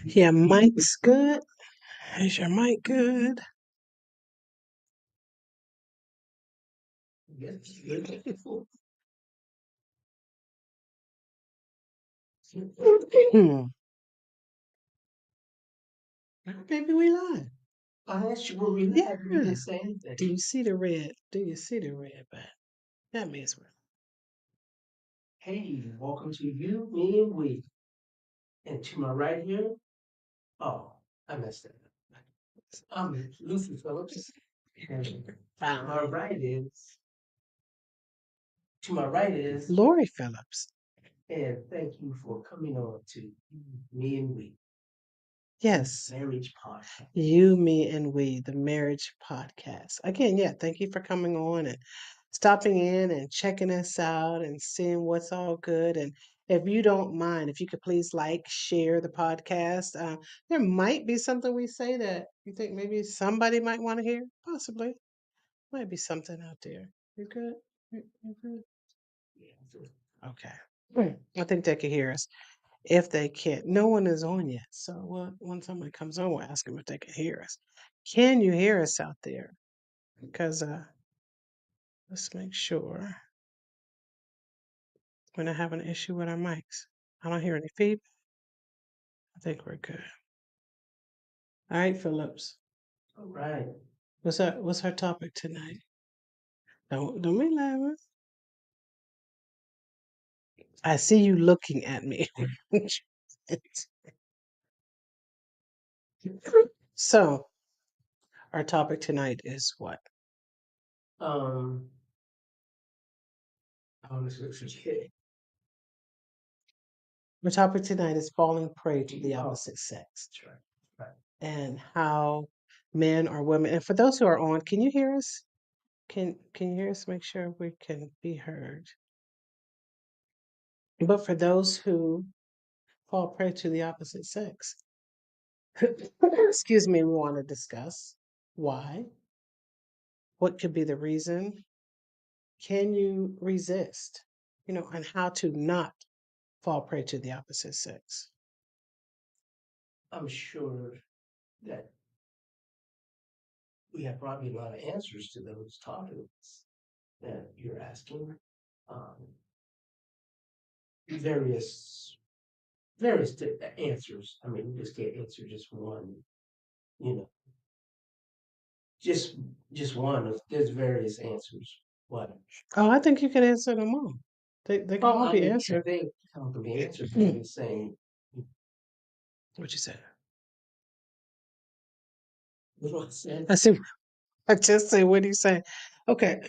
Yeah, mic's good. Is your mic good? Hmm. Maybe we live. I asked you where we live. You didn't say anything. Do you see the red? Do you see the red button? That means we're. Hey, welcome to you, me, and we. And to my right here, oh, I messed that up. I'm Lucy Phillips. And my right is, to my right is Lori Phillips. And thank you for coming on to me and we. Yes. Marriage podcast. You, me, and we, the marriage podcast. Again, yeah, thank you for coming on and stopping in and checking us out and seeing what's all good. And if you don't mind, if you could please like, share the podcast. There might be something we say that you think maybe somebody might want to hear. Possibly. Might be something out there. You good? You good? Yeah. Okay. I think they can hear us. If they can't, no one is on yet. So when somebody comes on, we'll ask them if they can hear us. Can you hear us out there? Because let's make sure we're not having an issue with our mics. I don't hear any feedback. I think we're good. All right, Phillips. All right. What's our topic tonight? Don't be laughing. I see you looking at me. So our topic tonight is what? Um, Our topic tonight is falling prey to the opposite sex. That's right. Right. And how men or women, and for those who are on, can you hear us? Can you hear us? Make sure we can be heard. But for those who fall prey to the opposite sex, excuse me, we want to discuss why, what could be the reason, can you resist, and how to not fall prey to the opposite sex. I'm sure that we have probably a lot of answers to those topics that you're asking. Um, various answers. I mean, you just can't answer just one. You know, just just one. There's various answers. What? Oh, I think you can answer them all. They can all be answered. They all can be answered. I'm saying. What you said? What I said? I said. I just say, what do you say? Okay.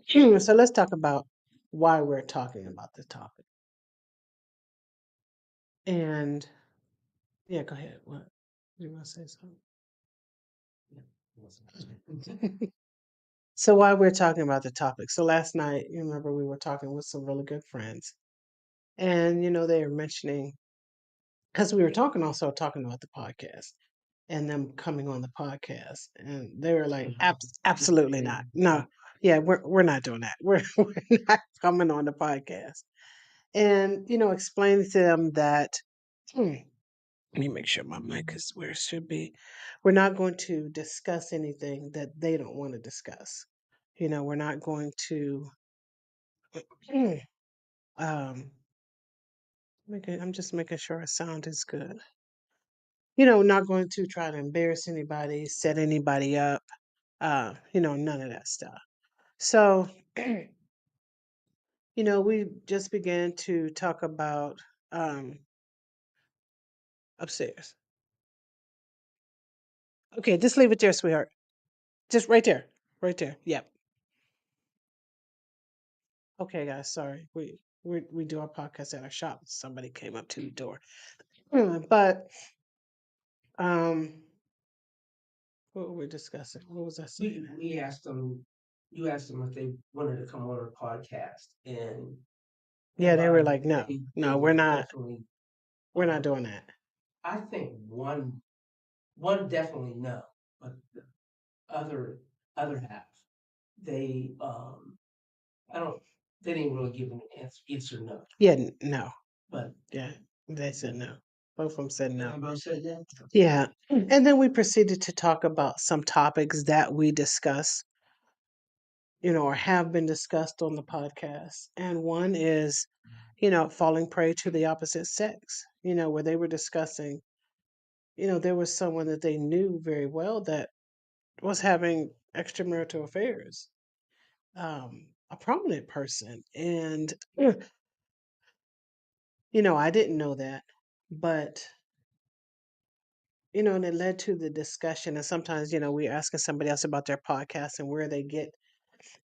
So let's talk about why we're talking about this topic. And yeah, go ahead. What? You want to say something? So why we're talking about the topic. So last night, you remember we were talking with some really good friends. And they were mentioning, because we were talking about the podcast and them coming on the podcast. And they were like, absolutely not. No, yeah, we're not doing that. We're not coming on the podcast. And, explaining to them that, let me make sure my mic is where it should be. We're not going to discuss anything that they don't want to discuss. We're not going to, um, I'm just making sure our sound is good. Not going to try to embarrass anybody, set anybody up, none of that stuff. So, we just began to talk about upstairs. Okay, just leave it there, sweetheart. Just right there. Right there. Yep. Okay, guys, sorry. We do our podcast at our shop. Somebody came up to the door. But what were we discussing? What was I saying? We asked them. You asked them if they wanted to come on our podcast, and yeah, they were like, "No, no, we're not. We're not doing that." I think one definitely no, but the other half they I don't they didn't really give an answer, yes or no. Yeah, no. But Yeah, they said no. Both of them said no. they both said that. Yeah. And then we proceeded to talk about some topics that we discuss, or have been discussed on the podcast. And one is, falling prey to the opposite sex, where they were discussing, there was someone that they knew very well that was having extramarital affairs, a prominent person. And, I didn't know that, but and it led to the discussion. And sometimes, we're asking somebody else about their podcast and where they get,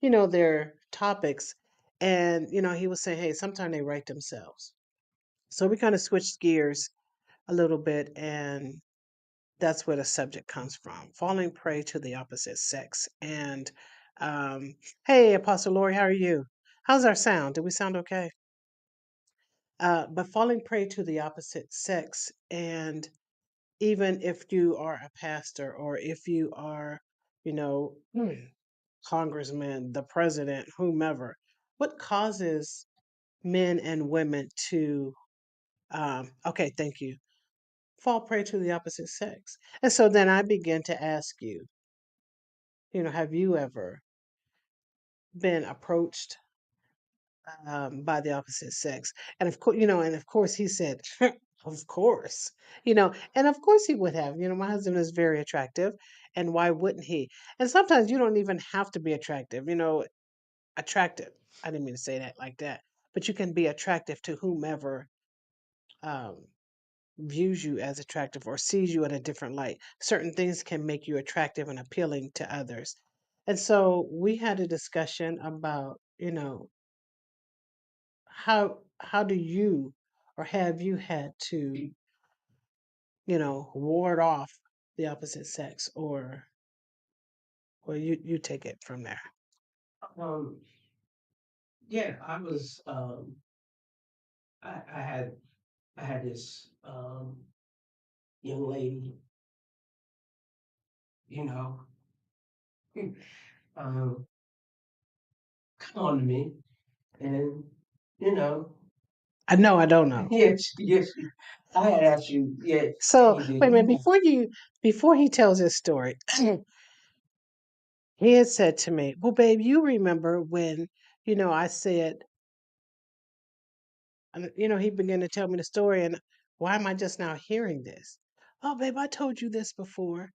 their topics. And, he was saying, hey, sometimes they write themselves. So we kind of switched gears a little bit. And that's where the subject comes from, falling prey to the opposite sex. And, hey, Apostle Lori, how are you? How's our sound? Do we sound okay? But falling prey to the opposite sex, and even if you are a pastor or if you are, you know, congressman, the president, whomever, what causes men and women to, okay, thank you, fall prey to the opposite sex? And so then I begin to ask you, have you ever been approached by the opposite sex? And of course, and of course he said, of course, and of course he would have. My husband is very attractive, and why wouldn't he? And sometimes you don't even have to be attractive, attractive. I didn't mean to say that like that, but you can be attractive to whomever um, views you as attractive or sees you in a different light. Certain things can make you attractive and appealing to others. And so we had a discussion about, how do you or have you had to, ward off the opposite sex, or you take it from there. Um, yeah, I had this young lady, you know, um, come on to me, and you know, I know, I don't know. yes, yes, I had asked you, yeah, So you did, wait a minute, yeah. before he tells his story, he had said to me, well, babe, you remember when, I said, and he began to tell me the story, and why am I just now hearing this? Oh, babe, I told you this before.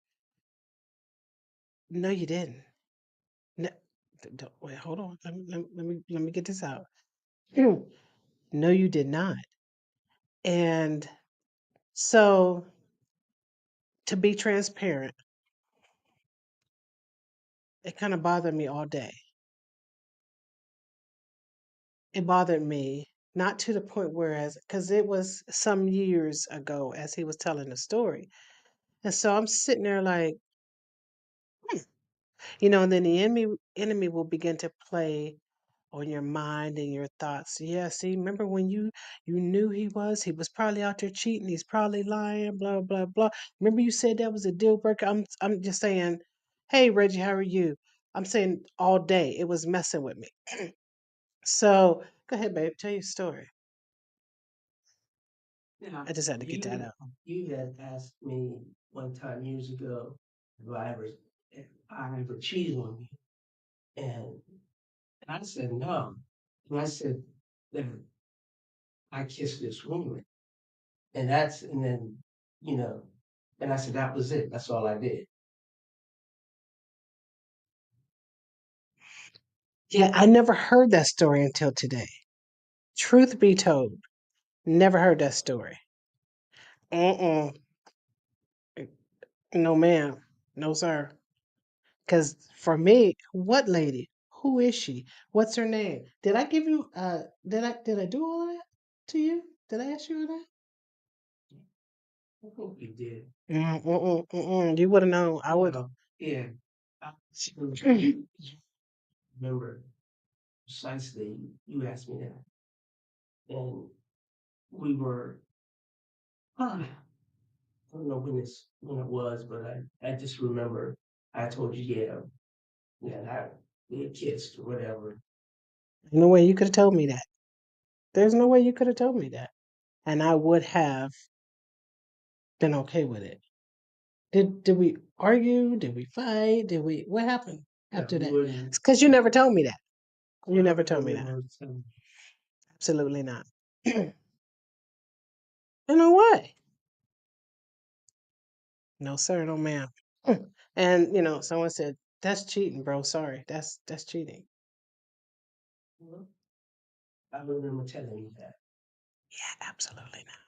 No, you didn't. No, wait, hold on. Let me get this out. No, you did not. And so, to be transparent, it kind of bothered me all day. It bothered me, not to the point whereas, because it was some years ago as he was telling the story. And so I'm sitting there like, "Hmm." And then the enemy will begin to play on your mind and your thoughts. Yeah, see, remember when you knew he was probably out there cheating, he's probably lying, blah blah blah. Remember you said that was a deal breaker. I'm just saying, hey Reggie, how are you? I'm saying all day it was messing with me. So go ahead, babe, tell your story. Yeah, I just had to get that out. you had asked me one time years ago if I ever cheated on you, and I said no, and I said that I kissed this woman, and then you know, and I said that was it. That's all I did. Yeah, I never heard that story until today. Truth be told, never heard that story. Uh-uh. No, ma'am. No, sir. Because for me, what lady? Who is she? What's her name? Did I give you? Did I do all that to you? Did I ask you that? I think you did. You would have known. I would. No, yeah, I remember precisely. You asked me that, and we were. I don't know when it was, but I just remember I told you, yeah, yeah, that. we kissed or whatever. No way you could have told me that. There's no way you could have told me that. And I would have been okay with it. Did we argue? Did we fight? Did we what happened after that? It's because you never told me that. You never told me that. Absolutely not. You know what? No, sir, no ma'am. And someone said, that's cheating, bro. Sorry. That's cheating. I remember telling you that. Yeah, absolutely not.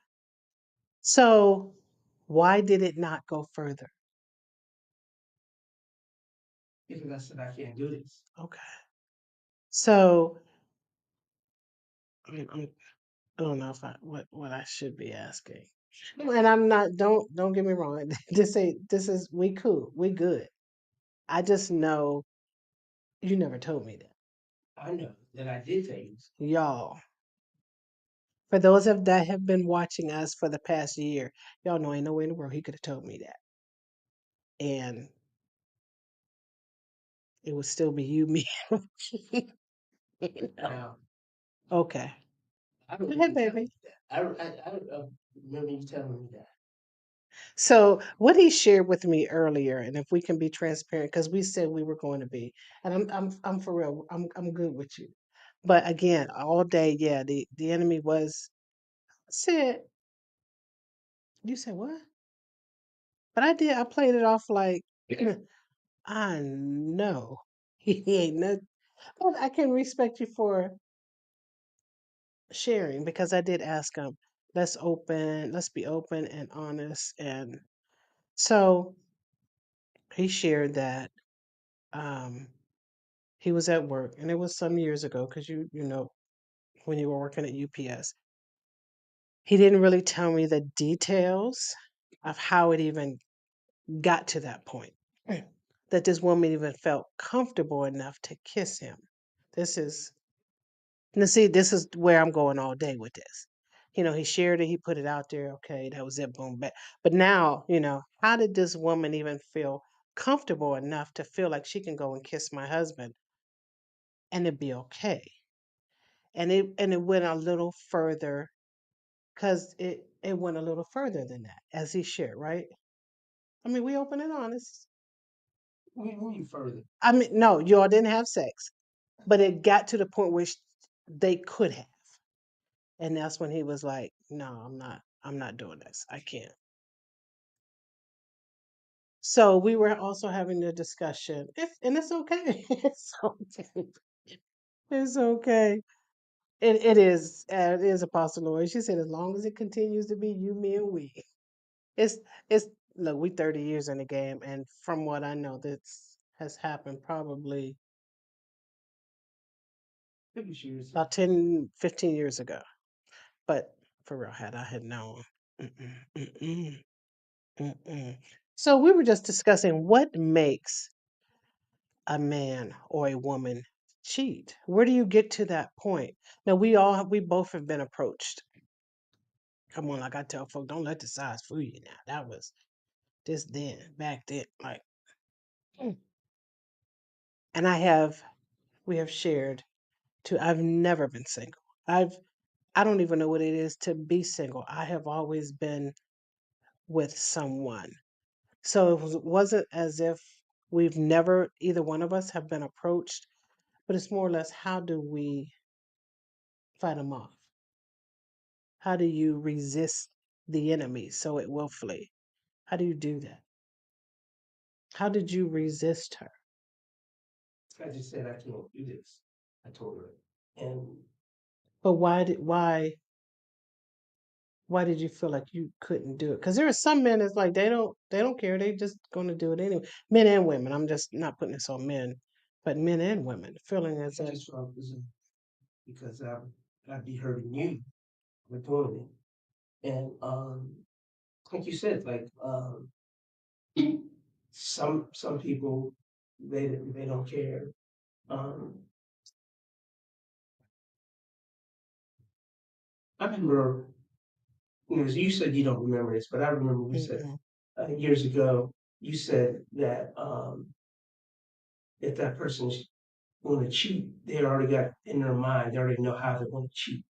So why did it not go further? Because I said I can't do this. Okay. So I don't know if what I should be asking. And I'm not don't get me wrong. This is we cool. We good. I just know you never told me that. I know that I did things. Y'all. For those of that have been watching us for the past year, y'all know ain't no way in the world he could have told me that. And it would still be you, me. Now, Okay. I don't Go ahead, remember telling baby. you that. I remember you telling me that. So what he shared with me earlier, and if we can be transparent, because we said we were going to be, and I'm for real, I'm good with you. But again, all day, yeah, the enemy was said. You said what? But I did. I played it off like I know he ain't nothing. But I can respect you for sharing because I did ask him. Let's be open and honest. And so he shared that um, he was at work, and it was some years ago because you know when you were working at UPS. He didn't really tell me the details of how it even got to that point. That this woman even felt comfortable enough to kiss him. This is Now, see, this is where I'm going all day with this. He shared it, he put it out there. Okay, that was it, boom, back. But now, how did this woman even feel comfortable enough to feel like she can go and kiss my husband and it'd be okay? And it went a little further because it went a little further than that, as he shared, right? I mean, we open and honest. We move further. I mean, no, y'all didn't have sex, but it got to the point where they could have. And that's when he was like, "No, I'm not doing this. I can't." So we were also having the discussion. And it's okay. It's okay. It's okay. It is Apostle Lord. She said, as long as it continues to be you, me, and we. It's it's Look, we 30 years in the game, and from what I know, this has happened probably about 10, 15 years ago. But for real, had I had known. Mm-mm, mm-mm. Mm-mm. So we were just discussing what makes a man or a woman cheat. Where do you get to that point? Now we both have been approached. Come on, like I tell folks, don't let the size fool you now. That was this then, back then. Like, mm. And we have shared too. I've never been single. I don't even know what it is to be single. I have always been with someone. So wasn't as if we've never, either one of us have been approached, but it's more or less how do we fight them off? How do you resist the enemy so it will flee? How do you do that? How did you resist her? I just said I can't do this. I told her. And But why did you feel like you couldn't do it? Because there are some men that's like they don't care. They just gonna do it anyway. Men and women. I'm just not putting this on men, but men and women feeling as I if just felt because I'd be hurting you for doing it. And like you said, like some people they don't care. Um, I remember, you said you don't remember this, but I remember you said mm-mm, years ago you said that if that person want to cheat, they already got in their mind, they already know how they want to cheat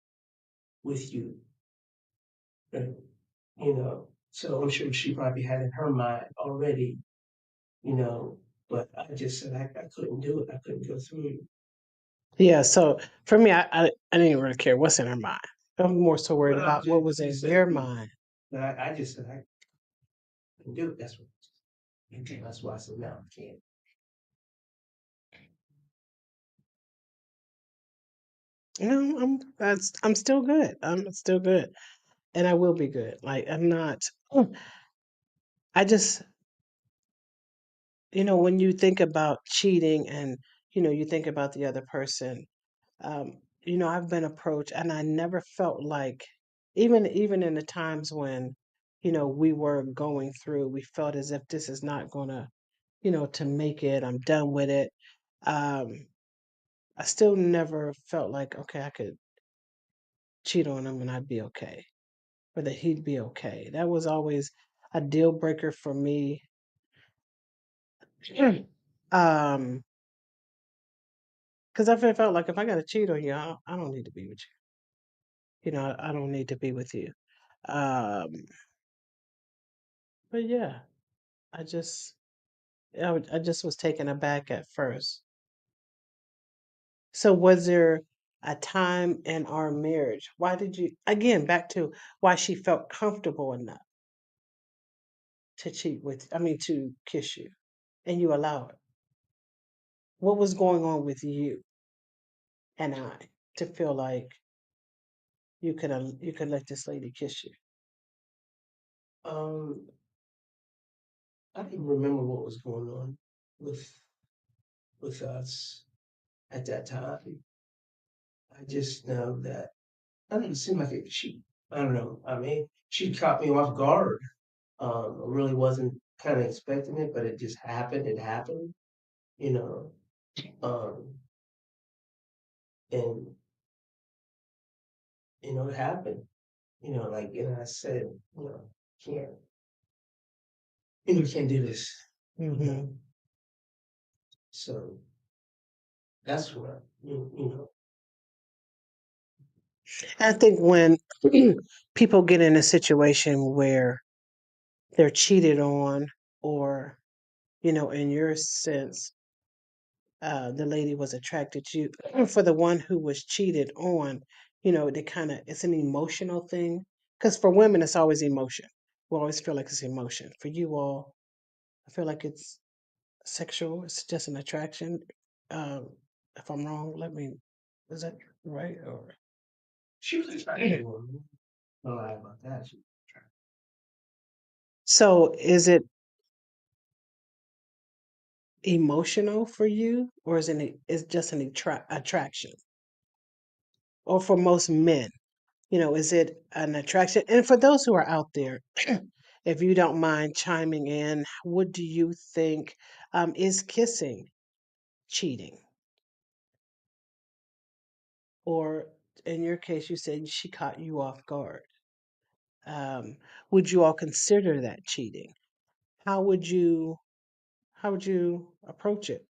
with you. Right? You know, so I'm sure she probably had in her mind already, you know, but I just said I couldn't do it. I couldn't go through. Yeah, so for me, I didn't really care what's in her mind. I'm more so worried But I'm about what just, was you in said, their mind. but I just said I couldn't do it. That's what. Okay, that's why I said no, I can't. I'm still good. I'm still good, and I will be good. Like I'm not. I just when you think about cheating and you think about the other person, I've been approached and I never felt like even in the times when we were going through, we felt as if this is not gonna to make it. I'm done with it. um I still never felt like, okay, I could cheat on him and I'd be okay, or that he'd be okay. That was always a deal breaker for me. um because I felt like if I gotta cheat on you, I don't need to be with you. I don't need to be with you. um but yeah, I just I just was taken aback at first. So was there a time in our marriage? Why did you, again, back to why she felt comfortable enough to cheat with, I mean, to kiss you and you allow it? What was going on with you and I to feel like you could let this lady kiss you? Um, I didn't remember what was going on with with us at that time. I just know that I didn't seem like it. She, I don't know. I mean, she caught me off guard. I really wasn't kind of expecting it, but it just happened. It happened, you know. Um, and it happened. Like I said, can't, can't do this. You know, Hmm. so that's what I think when people get in a situation where they're cheated on, or, in your sense, the lady was attracted to you. For the one who was cheated on, they kind of, it's an emotional thing. Because for women, it's always emotion. We always feel like it's emotion. For you all, I feel like it's sexual. It's just an attraction. Um, if I'm wrong, let me. Is that right? Or she was attractive woman. No lie about that. She was attractive. so, is it emotional for you, or is just an attraction? Or for most men, is it an attraction? And for those who are out there, if you don't mind chiming in, what do you think, is kissing cheating? Or in your case, you said she caught you off guard. Um, would you all consider that cheating? How would you how would you approach it?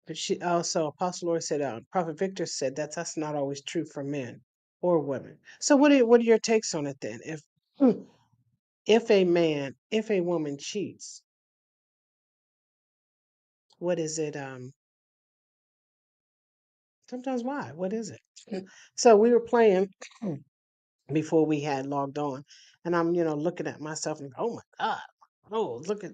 But she also, Apostle Lord said, Prophet Victor said that's not always true for men or women. So what are your takes on it then? If a woman cheats, what is it? Sometimes why? What is it? So we were playing before we had logged on, and I'm looking at myself and, oh my God, oh look at,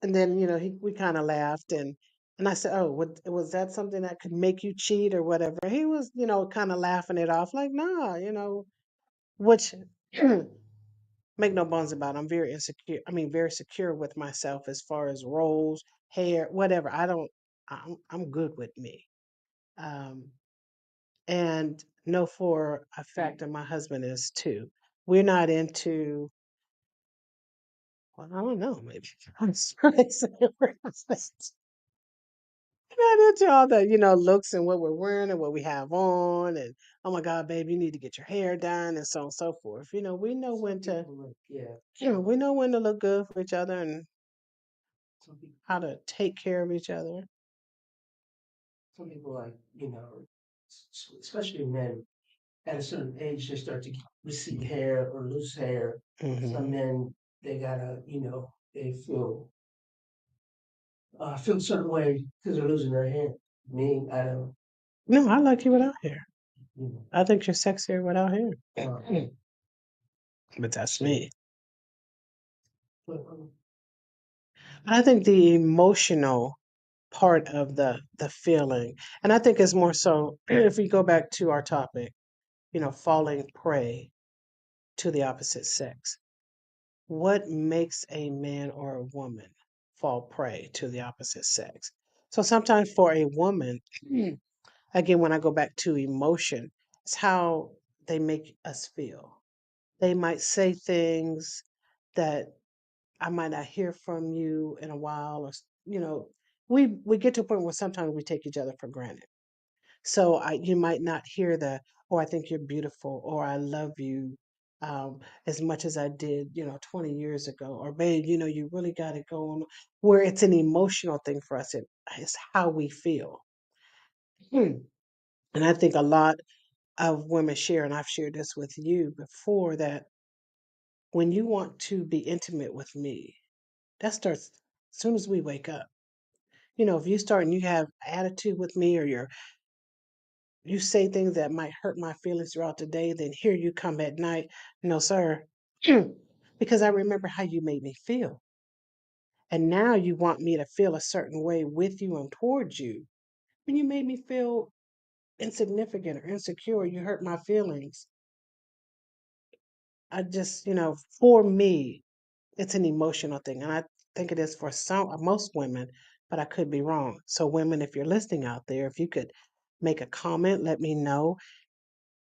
and then we kind of laughed, and I said, oh, was that something that could make you cheat or whatever? He was kind of laughing it off like, nah, which make no bones about it, I'm very insecure. I mean, very secure with myself as far as roles, hair, whatever. I don't. I'm good with me. Um, and know for a fact that my husband is too. We're not into. Well, I don't know. Maybe I'm trying to say we're not into all the looks and what we're wearing and what we have on, and oh my God, babe, you need to get your hair done and so on and so forth. We know Some when to. people, yeah. We know when to look good for each other, and Some people, how to take care of each other. some people like, especially men at a certain age, they start to receive hair or lose hair. Some Hmm. men, they gotta, they feel a certain way because they're losing their hair. Me, I don't, No, I like you without hair. you I think you're sexier without hair. know, But that's so, me. but, I think the emotional part of the feeling, and I think it's more so if we go back to our topic, falling prey to the opposite sex. What makes a man or a woman fall prey to the opposite sex? So sometimes for a woman, again, when I go back to emotion, it's how they make us feel. They might say things that I might not hear from you in a while, or we get to a point where sometimes we take each other for granted. So you might not hear the, "Oh, I think you're beautiful," or "I love you," as much as I did, 20 years ago, or "Babe, you really got it going." Where it's an emotional thing for us, it's how we feel. Hmm. And I think a lot of women share, and I've shared this with you before, that when you want to be intimate with me, that starts as soon as we wake up. If you start and you have attitude with me, or you say things that might hurt my feelings throughout the day, then here you come at night. No, sir. Because I remember how you made me feel. And now you want me to feel a certain way with you and towards you. When you made me feel insignificant or insecure, you hurt my feelings. I just, for me, it's an emotional thing. And I think it is for most women, but I could be wrong. So, women, if you're listening out there, if you could make a comment, let me know.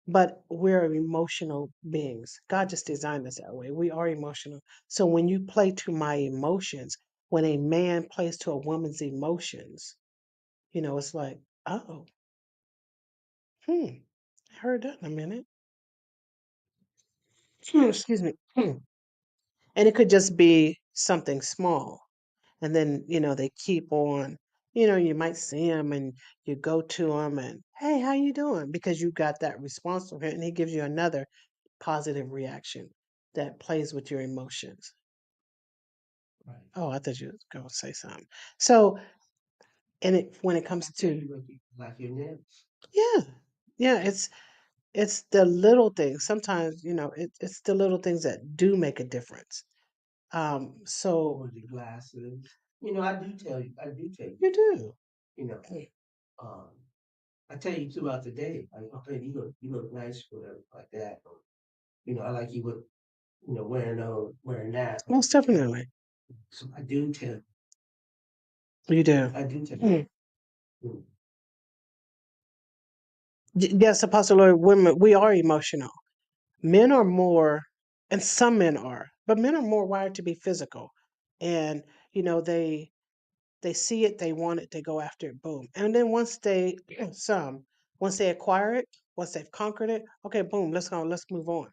But we're emotional beings. God just designed us that way. We are emotional. So when you play to my emotions, when a man plays to a woman's emotions, it's like, oh, I heard that in a minute. Excuse me. And it could just be something small. And then, they keep on, you might see him and you go to him and, "Hey, how you doing?" Because you got that response from him, and he gives you another positive reaction that plays with your emotions. right. Oh, I thought you was gonna say something. So, and when it comes Yeah, to, like your nails yeah, yeah, it's the little things. Sometimes, it's the little things that do make a difference. So or the glasses. I do tell you, you do. you know, um, I tell you throughout the day, like, okay, you look nice, whatever, like that. Or, I like you with, wearing that. Most definitely, So I do tell, you do. I do tell. Mm. Mm. Yes, Apostle Lord, women, we are emotional. Men are more, and some men are, but men are more wired to be physical, and they see it, they want it, they go after it, boom. And then once they acquire it, once they've conquered it, okay, boom, let's move on.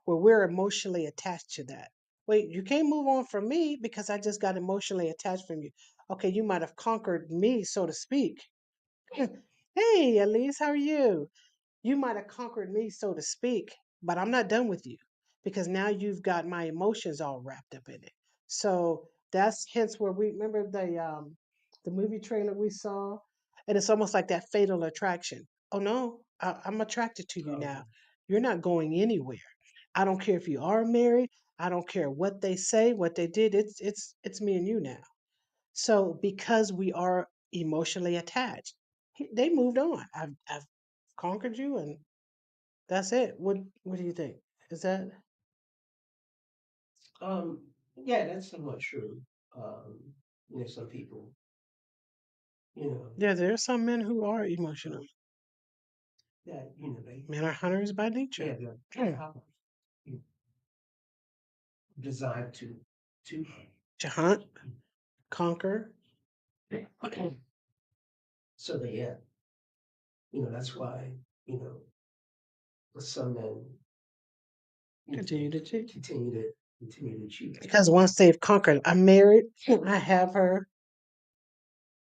Where we're emotionally attached to that. Wait, you can't move on from me because I just got emotionally attached from you. Okay, you might have conquered me, so to speak. Hey, Elise, how are you? You might have conquered me, so to speak, but I'm not done with you because now you've got my emotions all wrapped up in it. So that's hence where we remember the movie trailer we saw, and it's almost like that fatal attraction. Oh no, I'm attracted to you now. You're not going anywhere. I don't care if you are married. I don't care what they say, what they did. It's me and you now. So because we are emotionally attached, they moved on. I've conquered you, and that's it. What do you think? Is that Yeah, that's somewhat true. Um, some people, you know, yeah? There are some men who are emotional. that they Men are hunters by nature. yeah, they're Mm. powers you know, designed to To hunt, conquer. so they yeah, that's why you know for some men Continue to cheat. continue to continue to choose. Because once they've conquered, I'm married, I have her,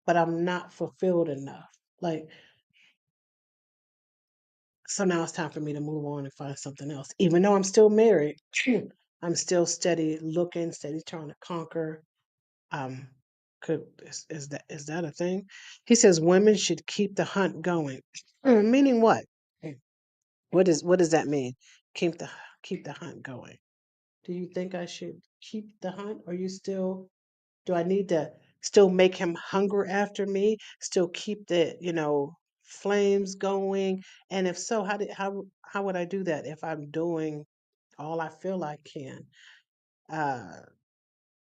but I'm not fulfilled enough. Like, so now it's time for me to move on and find something else. Even though I'm still married, I'm still steady looking, steady trying to conquer. Um, is that a thing? He says women should keep the hunt going. Meaning what? What does that mean? Keep the keep the hunt going. Do you think I should keep the hunt? Are you still do I need to still make him hunger after me? Still keep the, flames going? And if so, how would I do that if I'm doing all I feel I can? Uh,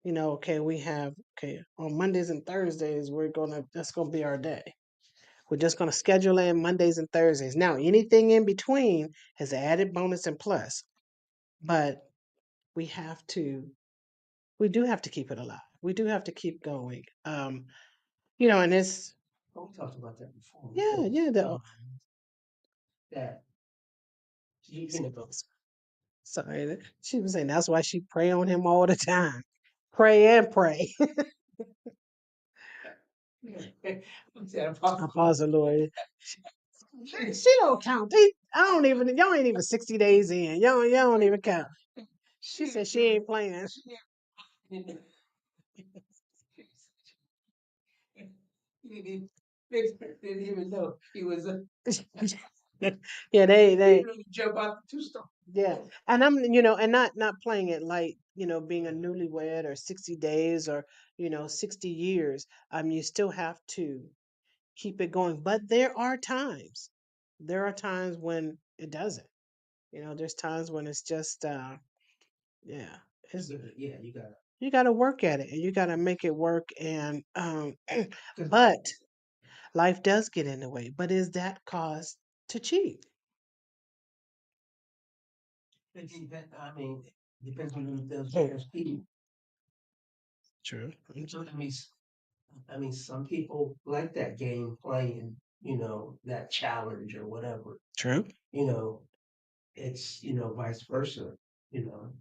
okay, we have okay, on Mondays and Thursdays, that's gonna be our day. We're just gonna schedule in Mondays and Thursdays. Now, anything in between is an added bonus and plus, but we have to we do have to keep it alive. We do have to keep going. And it's Well, we talked about that before. yeah, Because, yeah. that you know, Sorry, she was saying that's why she pray on him all the time. Pray and pray. I'm saying Apostle Lord. She don't count. I don't even. Y'all ain't even 60 days in. Y'all don't even count. She said she ain't playing. Didn't even know he was a Yeah, they really jump out the two-star. yeah, and and not playing it like being a newlywed or 60 days or 60 years. You still have to keep it going, but there are times when it doesn't. There's times when it's just yeah, it's Yeah, you got you got to work at it and you got to make it work and but life does get in the way. But is that cause to cheat? I mean, depends on those people. True. So, I mean, some people like that game playing, that challenge or whatever. True. You know, it's vice versa. You know,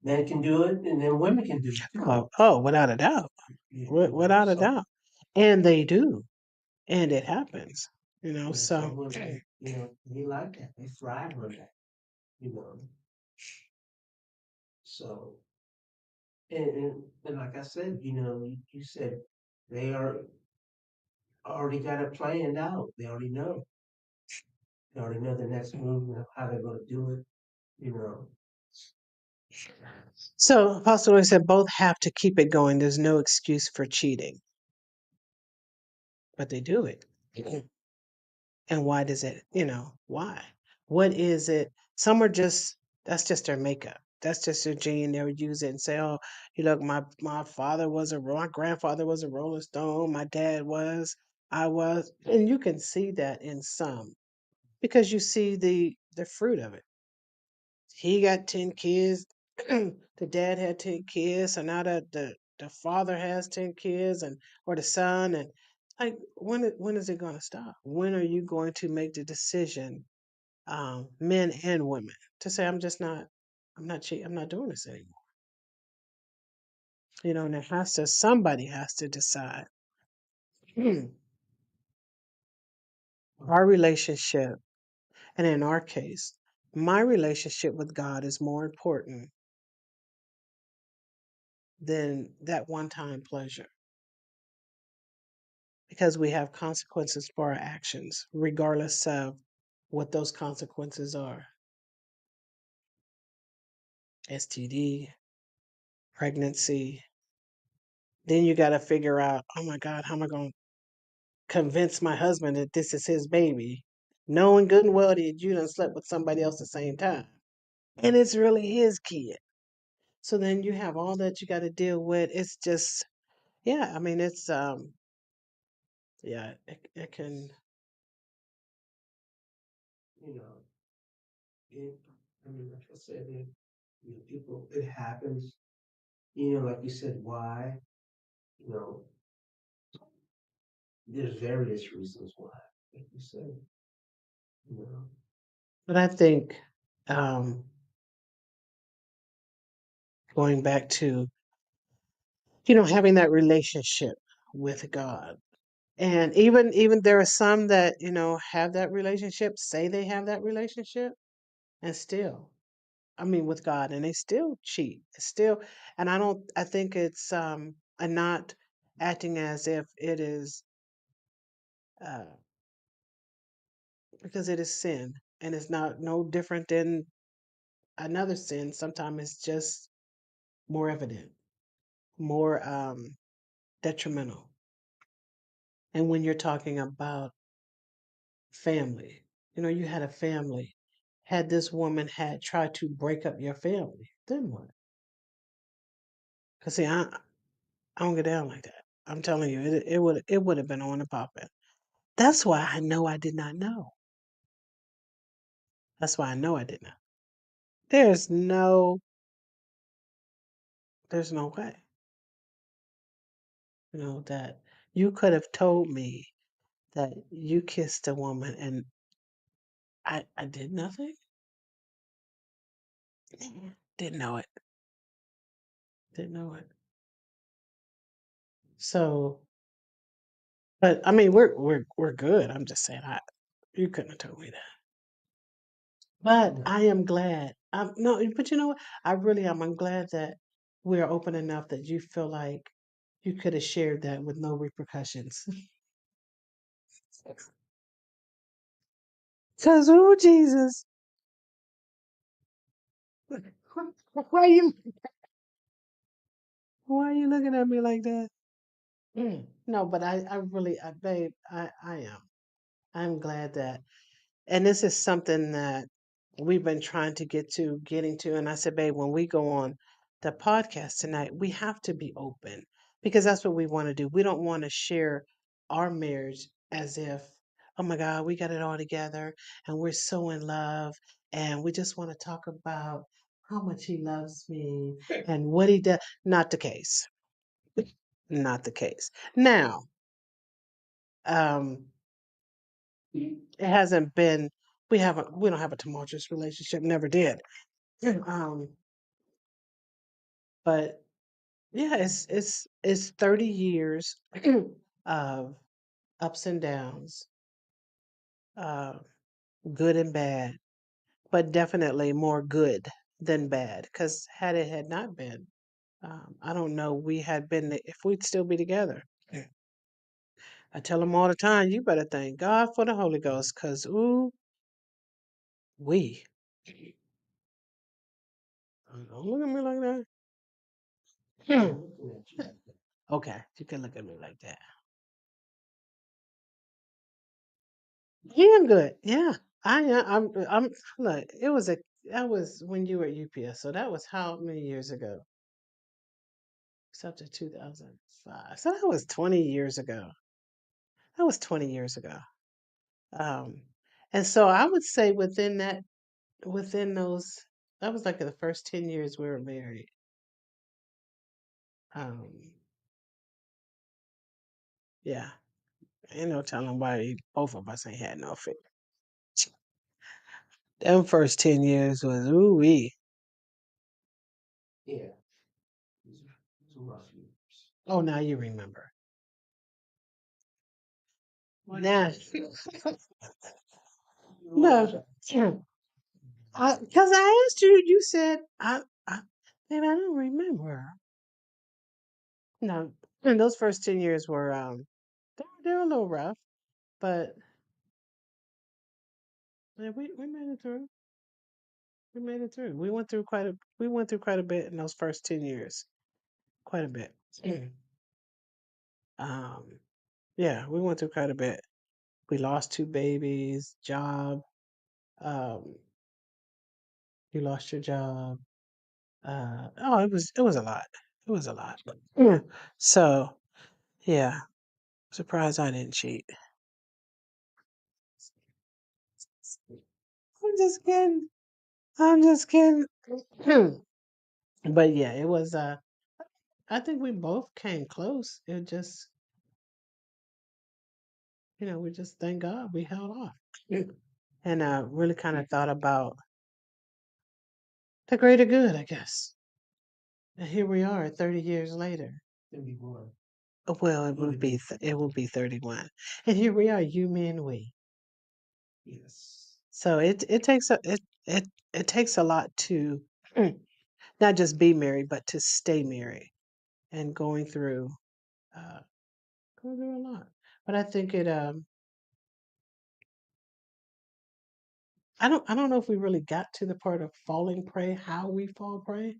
men can do it, and then women can do it too. Oh, without a doubt. Without a So doubt. And they do. And it happens. some So women, they like that. They thrive on that. You know, so and like I said, you said they are already got it planned out. They already know. They already know the next move and how they're going to do it. You know, so Apostle Lord said both have to keep it going. There's no excuse for cheating. But they do it. And why does it, why? What is it? Some are just that's just their makeup. That's just their gene. They would use it and say, "Oh, you look, my grandfather was a Rolling Stone. My dad was, I was," and you can see that in some because you see the fruit of it. He got 10 kids. The dad had 10 kids, and now that the father has 10 kids, and or the son, and like when is it going to stop? When are you going to make the decision, men and women, to say I'm not cheating, I'm not doing this anymore. And somebody has to decide. Our relationship, and in our case, my relationship with God is more important than that one time pleasure. Because we have consequences for our actions, regardless of what those consequences are. STD, pregnancy. Then you got to figure out, oh my God, how am I going to convince my husband that this is his baby, knowing good and well that you done slept with somebody else at the same time. And it's really his kid. So then you have all that you got to deal with. It's just, yeah, I mean, it's, yeah, it can, you know, it, I mean, like I said, people, it happens. Like you said, why? You know, there's various reasons why. Like you said, you know, but I think, um, going back to, having that relationship with God. And even there are some that, have that relationship, say they have that relationship, and still, I mean, with God, and they still cheat. Still, and I think it's and not acting as if it is uh because it is sin, and it's not no different than another sin. Sometimes it's just more evident, more detrimental. And when you're talking about family, you had a family. Had this woman had tried to break up your family, then what? Because see, I don't get down like that. I'm telling you, it would have been on and popping. That's why I know I did not know. That's why I know I did not. There's no there's no way, that you could have told me that you kissed a woman and I did nothing. Didn't know it. Didn't know it. So, but I mean, we're good. I'm just saying, you couldn't have told me that. But No. I am glad. No, but you know what? I really am. I'm glad that we're open enough that you feel like you could have shared that with no repercussions. Cause oh Jesus, why you why are you looking at me like that? No, but I really, babe, I am. I'm glad that, and this is something that we've been trying to getting to. And I said, babe, when we go on the podcast tonight, we have to be open because that's what we want to do. We don't want to share our marriage as if, oh my God, we got it all together and we're so in love and we just want to talk about how much he loves me and what he does. Not the case. Not the case. Now, um, it hasn't been. We don't have a tumultuous relationship. Never did. Um, but yeah, it's 30 years of ups and downs, uh, good and bad, but definitely more good than bad. Because had it had not been, I don't know, we had been if we'd still be together. I tell them all the time, you better thank God for the Holy Ghost, because ooh, we. Don't look at me like that. I'm looking at you. Okay, you can look at me like that. Yeah, I'm good. Yeah, I am. I'm. Look, that was when you were at UPS, so that was how many years ago? It's up to 2005. So that was 20 years ago. That was 20 years ago. Um, and so I would say within those, that was like the first 10 years we were married. Um, yeah, ain't no telling why both of us ain't had no fit. Them first 10 years was ooh wee. Yeah. It's a rough years. Oh, now you remember. Now, no, because I asked you, you said, babe, I don't remember. No, and those first 10 years were, they were a little rough, but yeah, we made it through. We made it through. We went through quite a bit in those first 10 years. Quite a bit. um, yeah, we went through quite a bit. We lost two babies, job. Um, you lost your job. Oh, it was a lot. It was a lot. Yeah. So yeah, surprised I didn't cheat. I'm just kidding. I'm just kidding. But yeah, it was. I think we both came close. It just, we just thank God we held off, and really kind of thought about the greater good, I guess. And here we are 30 years later. 31. Well, it will be 31. And here we are, you, me, and we. Yes. So it takes it takes a lot to not just be married, but to stay married and uh, going through a lot. But I think I don't know if we really got to the part of falling prey, how we fall prey.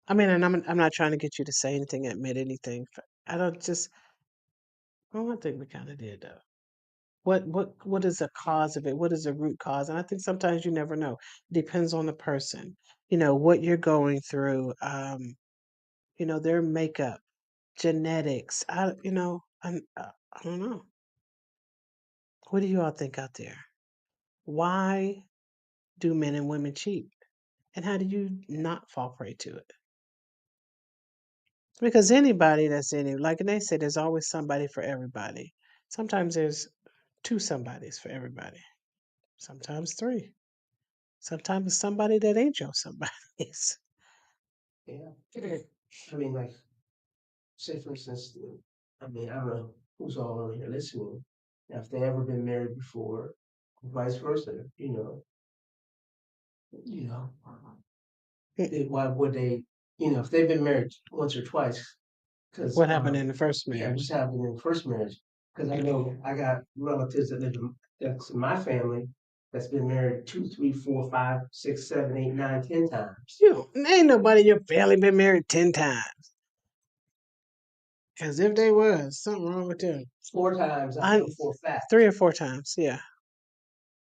I mean, and I'm not trying to get you to say anything, admit anything. I don't just. Well, I think we kind of did though. What is the cause of it? What is the root cause? And I think sometimes you never know. Depends on the person. You know what you're going through. You know their makeup, genetics. I don't know. What do you all think out there? Why do men and women cheat? And how do you not fall prey to it? Because anybody that's in it, like they said, there's always somebody for everybody. Sometimes there's two somebodies for everybody. Sometimes three. Sometimes it's somebody that ain't your somebody's. Yeah. I mean, like, say for instance, I mean, I don't know who's all over here listening. Now, if they ever been married before, vice versa, you know, why would they, if they've been married once or twice, because What happened in the first yeah, marriage? what's happened in the first marriage? Because I know I got relatives that live that's in my family that's been married 2, 3, 4, 5, 6, 7, 8, 9, 10 times. Ain't nobody in your family been married 10 times. As if they was something wrong with them. 4 times, I I know for a fact. 3 or 4 times, yeah.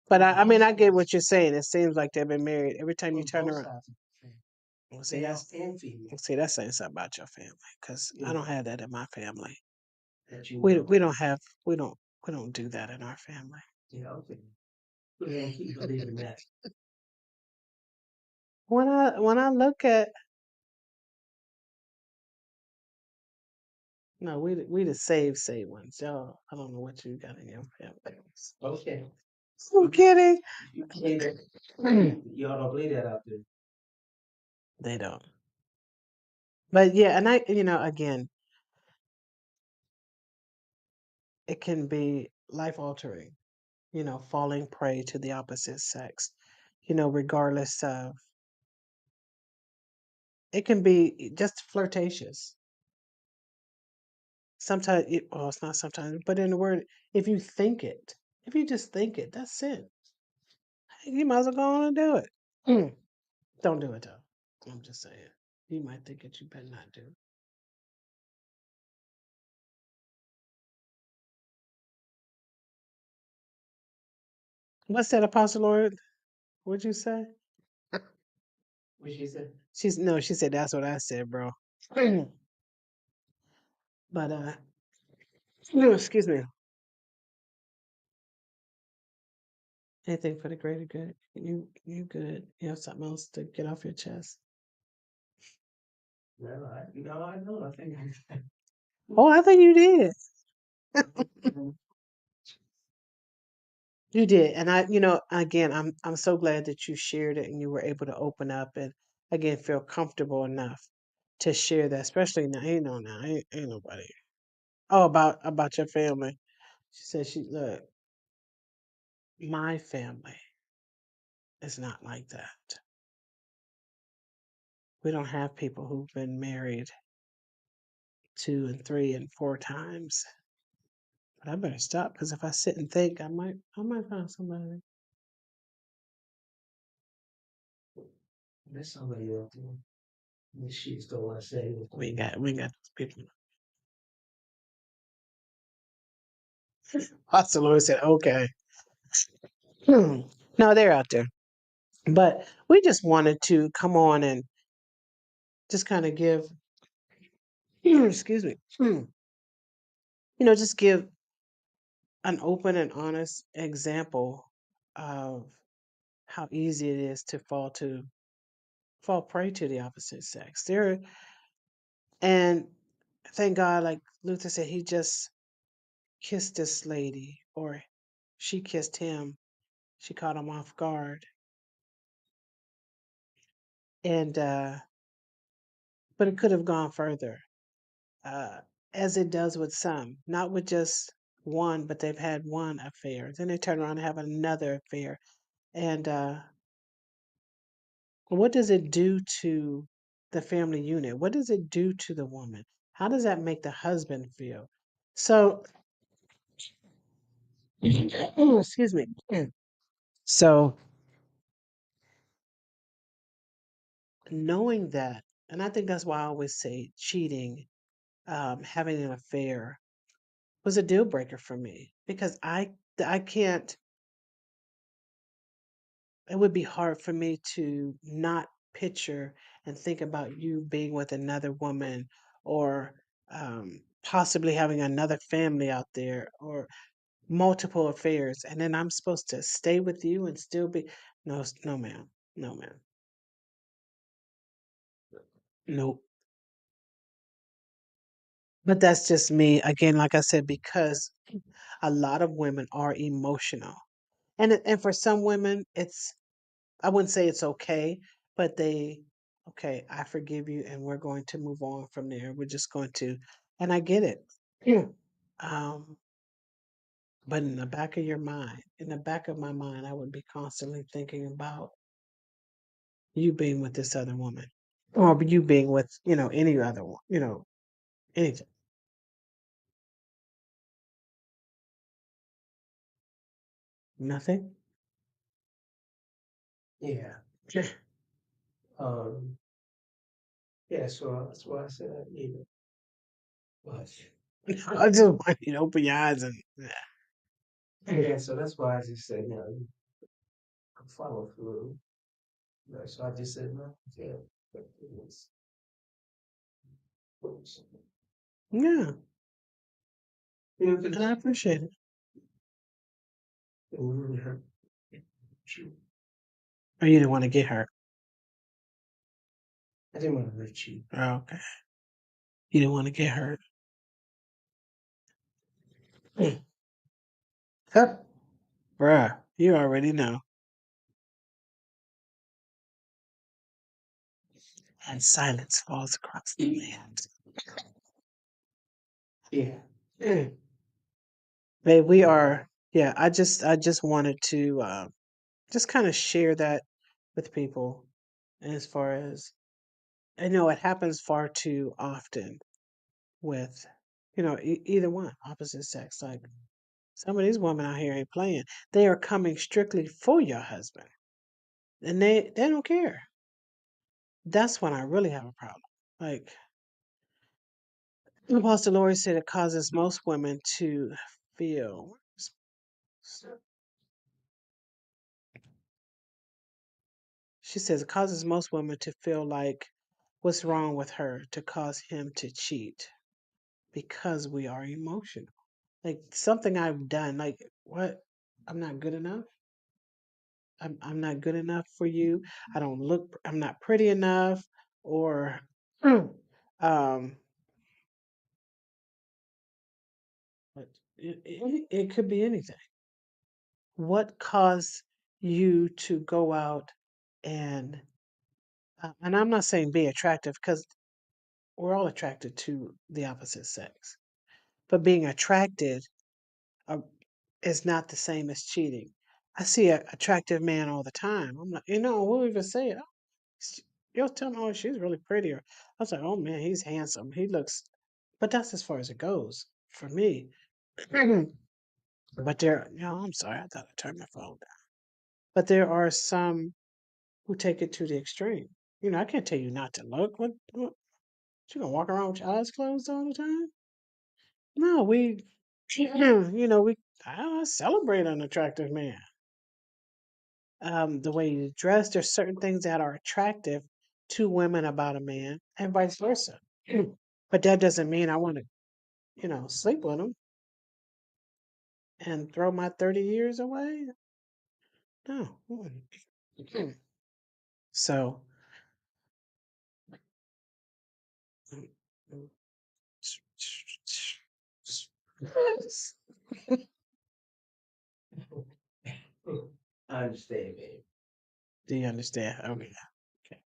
But I mean, I get what you're saying. It seems like they've been married every time you On turn both around. sides of the family, Well, see, male and female, that's saying something about your family because I don't have that in my family. that you We know. we don't have we don't do that in our family. Yeah, okay. We're gonna keep believing that. When I look at no, we the saved ones, y'all. I don't know what you got in your family. Okay. I'm kidding. You believe it. Y'all don't believe that out there. They don't. But yeah, and again, it can be life altering. Falling prey to the opposite sex. Regardless of it can be just flirtatious. Sometimes, well, it's not sometimes, but in the word, if you just think it, that's sin. You might as well go on and do it. Don't do it though. I'm just saying. You might think it, you better not do it. What's that, Apostle Lord? What'd you say? What she said? She said that's what I said, bro. But no, excuse me. Anything for the greater good. You good. You have something else to get off your chest. No, I know. I think Oh, I think you did. You did. And again, I'm so glad that you shared it and you were able to open up and again feel comfortable enough to share that, especially now. Ain't nobody. Oh, about your family. She said look, my family is not like that. We don't have people who've been married 2 and 3 and 4 times. But I better stop because if I sit and think, I might find somebody. there's somebody out there. And she just don't want to say it. We ain't got those people. Pastor Lord said, okay. No, they're out there. But we just wanted to come on and just kind of give, excuse me, just give an open and honest example of how easy it is to fall prey to the opposite sex. And thank God, like Luther said, he just kissed this lady, or she kissed him. She caught him off guard. And but it could have gone further, uh, as it does with some, not with just one, but they've had one affair. Then they turn around and have another affair. And what does it do to the family unit? What does it do to the woman? How does that make the husband feel? So, excuse me. So, knowing that, and I think that's why I always say cheating, having an affair was a deal breaker for me because I can't. It would be hard for me to not picture and think about you being with another woman or possibly having another family out there or multiple affairs, and then I'm supposed to stay with you and still be no, no, ma'am, no, ma'am, nope. But that's just me again, like I said, because a lot of women are emotional, and for some women, it's I wouldn't say it's okay, but okay, I forgive you and we're going to move on from there. We're just going to, and I get it. Yeah. Um, but in the back of your mind, in the back of my mind, I would be constantly thinking about you being with this other woman or you being with, any other one, anything. Nothing. Yeah. Um, yeah, so that's why I said I need it. But I just want you to open your eyes and yeah, so that's why I just said, you can follow through. So I just said, no, yeah, but it was, yeah, and I 'cause appreciate it. it really hurt. You. Or you didn't want to get hurt. I didn't want to hurt you. Oh, okay. You didn't want to get hurt. Huh. Bruh, you already know. And silence falls across the land. Yeah. Babe, we are. Yeah, I just wanted to just kind of share that with people. And as far as I know, it happens far too often with either one, opposite sex. Like some of these women out here ain't playing. They are coming strictly for your husband, and they don't care. That's when I really have a problem. Like Apostle Lori said, it causes most women to feel. She says it causes most women to feel like what's wrong with her to cause him to cheat because we are emotional. Like something I've done, like what? I'm not good enough. I'm not good enough for you. I don't look. I'm not pretty enough, or um, it could be anything. What caused you to go out and I'm not saying be attractive because we're all attracted to the opposite sex, but being attracted uh, is not the same as cheating. I see an attractive man all the time. I'm like, we'll even say it. Oh, you'll tell me, oh, she's really pretty. Or I was like, oh man, he's handsome. He looks, but that's as far as it goes for me. But I'm sorry, I thought I turned my phone down. But there are some who take it to the extreme. I can't tell you not to look. What you gonna walk around with your eyes closed all the time? No, we I celebrate an attractive man. The way you dress, there's certain things that are attractive to women about a man, and vice versa. But that doesn't mean I want to, sleep with him and throw my 30 years away. No. Mm-mm. So, I understand, babe. do you understand? Okay. Okay.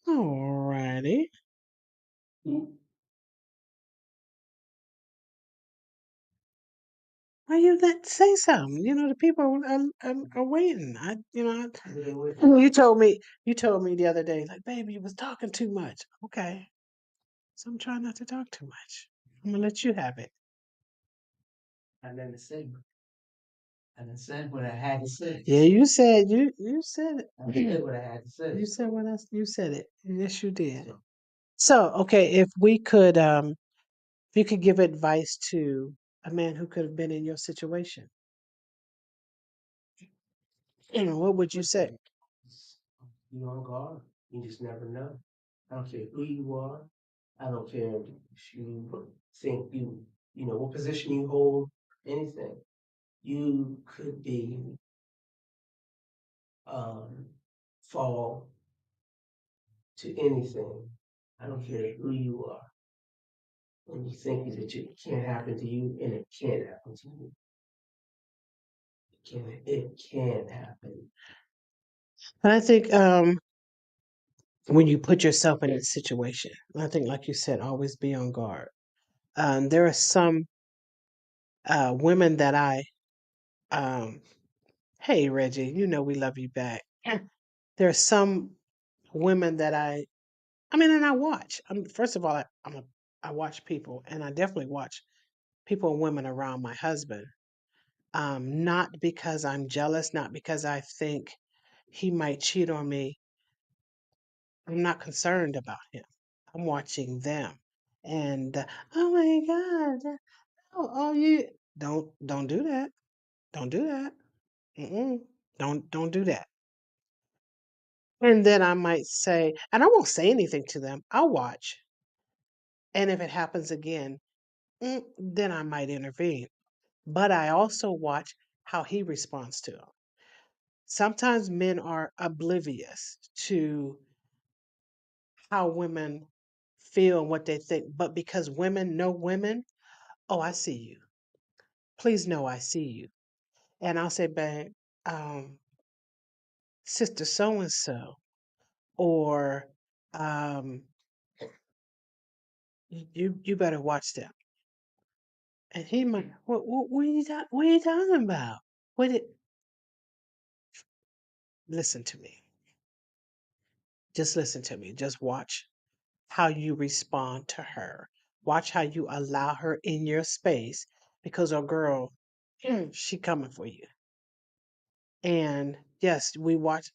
Alrighty. Why you let say something? You know the people are waiting. You told me the other day, like, baby, you was talking too much. Okay, so I'm trying not to talk too much. I'm gonna let you have it. I never said. I done said what I had to say. Yeah, you said it. I said what I had to say. You said you said it. Yes, you did. So, okay, if you could give advice to a man who could have been in your situation, what would you say? You on guard. You just never know. I don't care who you are. I don't care if you think you know, what position you hold, anything. You could be, um, fall to anything. I don't care who you are. And you think that it can't happen to you, and it can happen to you. It can happen. And I think when you put yourself in a situation, I think, like you said, always be on guard. There are some women that um, hey, Reggie, you know we love you back. There are some women that I mean, and I watch. First of all, I watch people, and I definitely watch people and women around my husband. Not because I'm jealous, not because I think he might cheat on me. I'm not concerned about him. I'm watching them, and oh my God, oh you don't do that. Don't do that. Mm-mm. Don't do that. And then I might say, and I won't say anything to them. I'll watch, and if it happens again, then I might intervene. But I also watch how he responds to it. Sometimes men are oblivious to how women feel and what they think, but because women know women, oh, I see you. Please know I see you. And I'll say, babe, um, sister so and so, or um, you better watch them. And he might, what are you talking about? What it, listen to me. Just listen to me. Just watch how you respond to her. Watch how you allow her in your space because a girl, she coming for you. And yes, we watch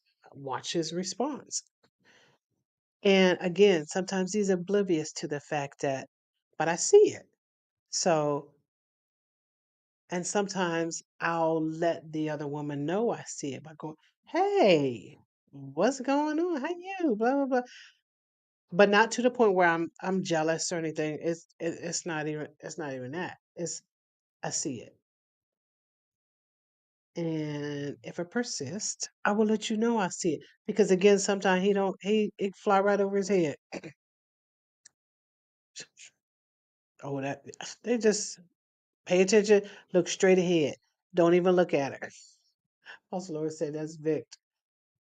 his response. And again, sometimes he's oblivious to the fact that, but I see it. So, and sometimes I'll let the other woman know I see it by going, "Hey, what's going on? How you?" Blah blah blah. But not to the point where I'm jealous or anything. It's not even that. It's I see it. And if it persists, I will let you know I see it. Because again, sometimes he don't he it fly right over his head. Oh, that they just pay attention, look straight ahead. Don't even look at her. Also, Lord said that's Vic.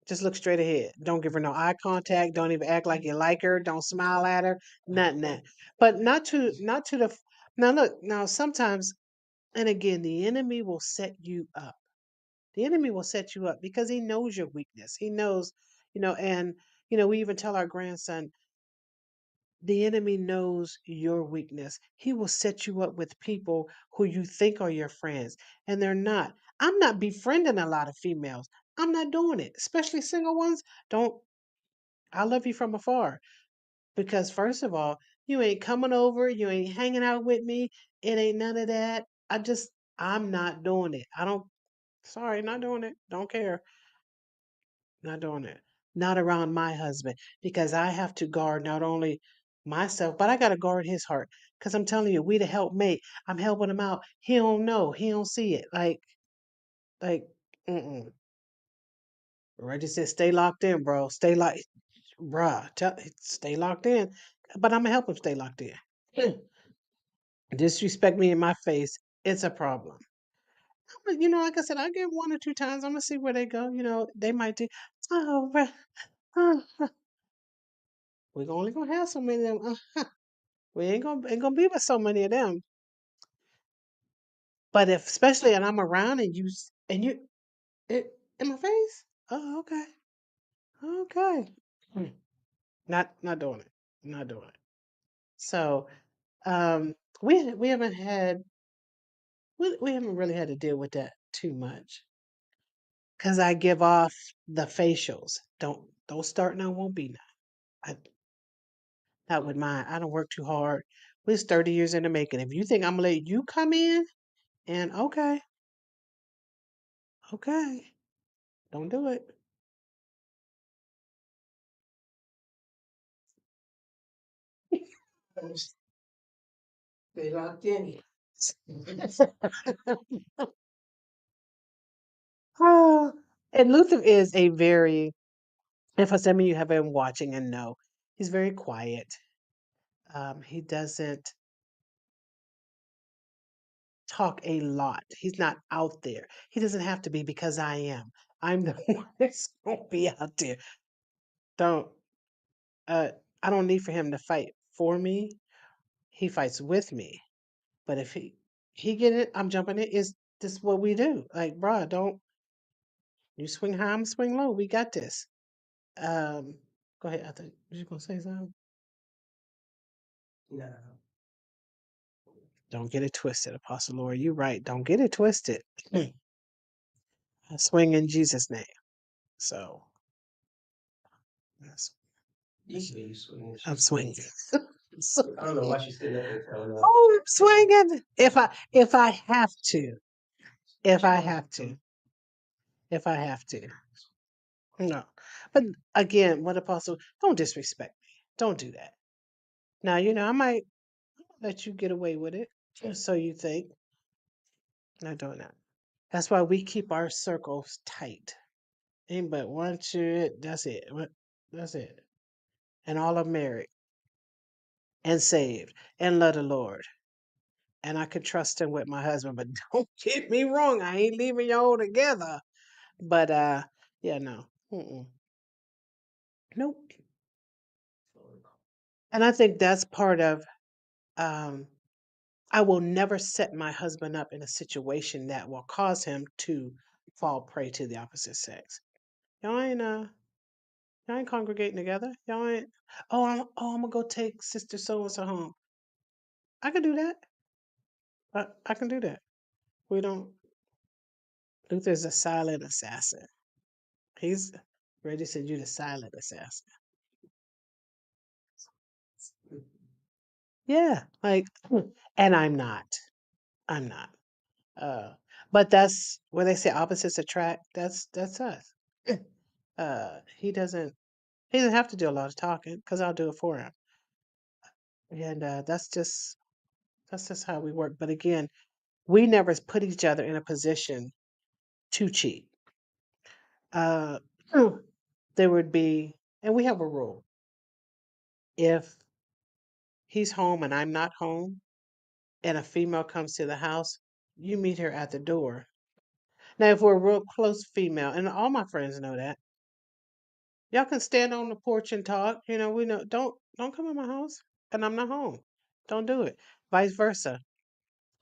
Just look straight ahead. Don't give her no eye contact. Don't even act like you like her. Don't smile at her. Nothing that. But not to the now look, now sometimes and again the enemy will set you up. The enemy will set you up because he knows your weakness. He knows, and we even tell our grandson, the enemy knows your weakness. He will set you up with people who you think are your friends, and they're not. I'm not befriending a lot of females. I'm not doing it, especially single ones. Don't I love you from afar because first of all, you ain't coming over, you ain't hanging out with me. It ain't none of that. I'm not doing it. I don't. Sorry, not doing it. Don't care. Not doing it. Not around my husband because I have to guard not only myself, but I got to guard his heart. Because I'm telling you, we the helpmate. I'm helping him out. He don't know. He don't see it. Like, mm-mm. Reggie said, stay locked in, bro. Stay locked, bruh. Stay locked in. But I'm gonna help him stay locked in. Disrespect me in my face. It's a problem. But, like I said, I give one or two times. I'm gonna see where they go. They might do. Oh, bruh. We're only gonna have so many of them. We ain't gonna be with so many of them. But if especially and I'm around and you it in my face. Oh, okay, okay. Mm, not doing it. Not doing it. So we haven't had we haven't really had to deal with that too much because I give off the facials. Don't start now, won't be now. I, not with mine. I don't work too hard. We're 30 years in the making. If you think I'm gonna let you come in and okay, don't do it. Stay locked in. Oh, and Luther is a very, and for some of you have been watching and know, he's very quiet. He doesn't talk a lot. He's not out there. He doesn't have to be because I am. I'm the one that's gonna be out there. Don't uh I don't need for him to fight for me. He fights with me. But if he get it, I'm jumping it. Is this what we do? Like, bruh, don't you swing high, I'm swing low. We got this. Um, go ahead. I thought you were gonna say something. No. Don't get it twisted, Apostle Lord. You're right. Don't get it twisted. I swing in Jesus' name. So that's, You can you swing. I'm swinging. I don't know why she's sitting up there telling us. Oh, I'm swinging. If I have to, if I have to, if I have to. No, but again, what Apostle? Don't disrespect me. Don't do that. Now I might let you get away with it. So you think? Not doing that. That's why we keep our circles tight. Ain't but one shit. That's it. That's it. And all are married and saved and love the Lord. And I could trust him with my husband. But don't get me wrong. I ain't leaving y'all together. But yeah, no. Mm-mm. Nope. And I think that's part of um I will never set my husband up in a situation that will cause him to fall prey to the opposite sex. Y'all ain't congregating together. Y'all ain't I'm gonna go take sister so and so home. I can do that. I can do that. We don't Luther's a silent assassin. He's Reggie said you the silent assassin. Yeah, like and I'm not. I'm not. Uh but that's where they say opposites attract. That's us. He doesn't have to do a lot of talking because I'll do it for him. And that's just how we work. But again, we never put each other in a position to cheat. Uh, there would be, and we have a rule. If he's home and I'm not home, and a female comes to the house, you meet her at the door. Now, if we're a real close female, and all my friends know that, y'all can stand on the porch and talk. We know don't come in my house, and I'm not home. Don't do it. Vice versa.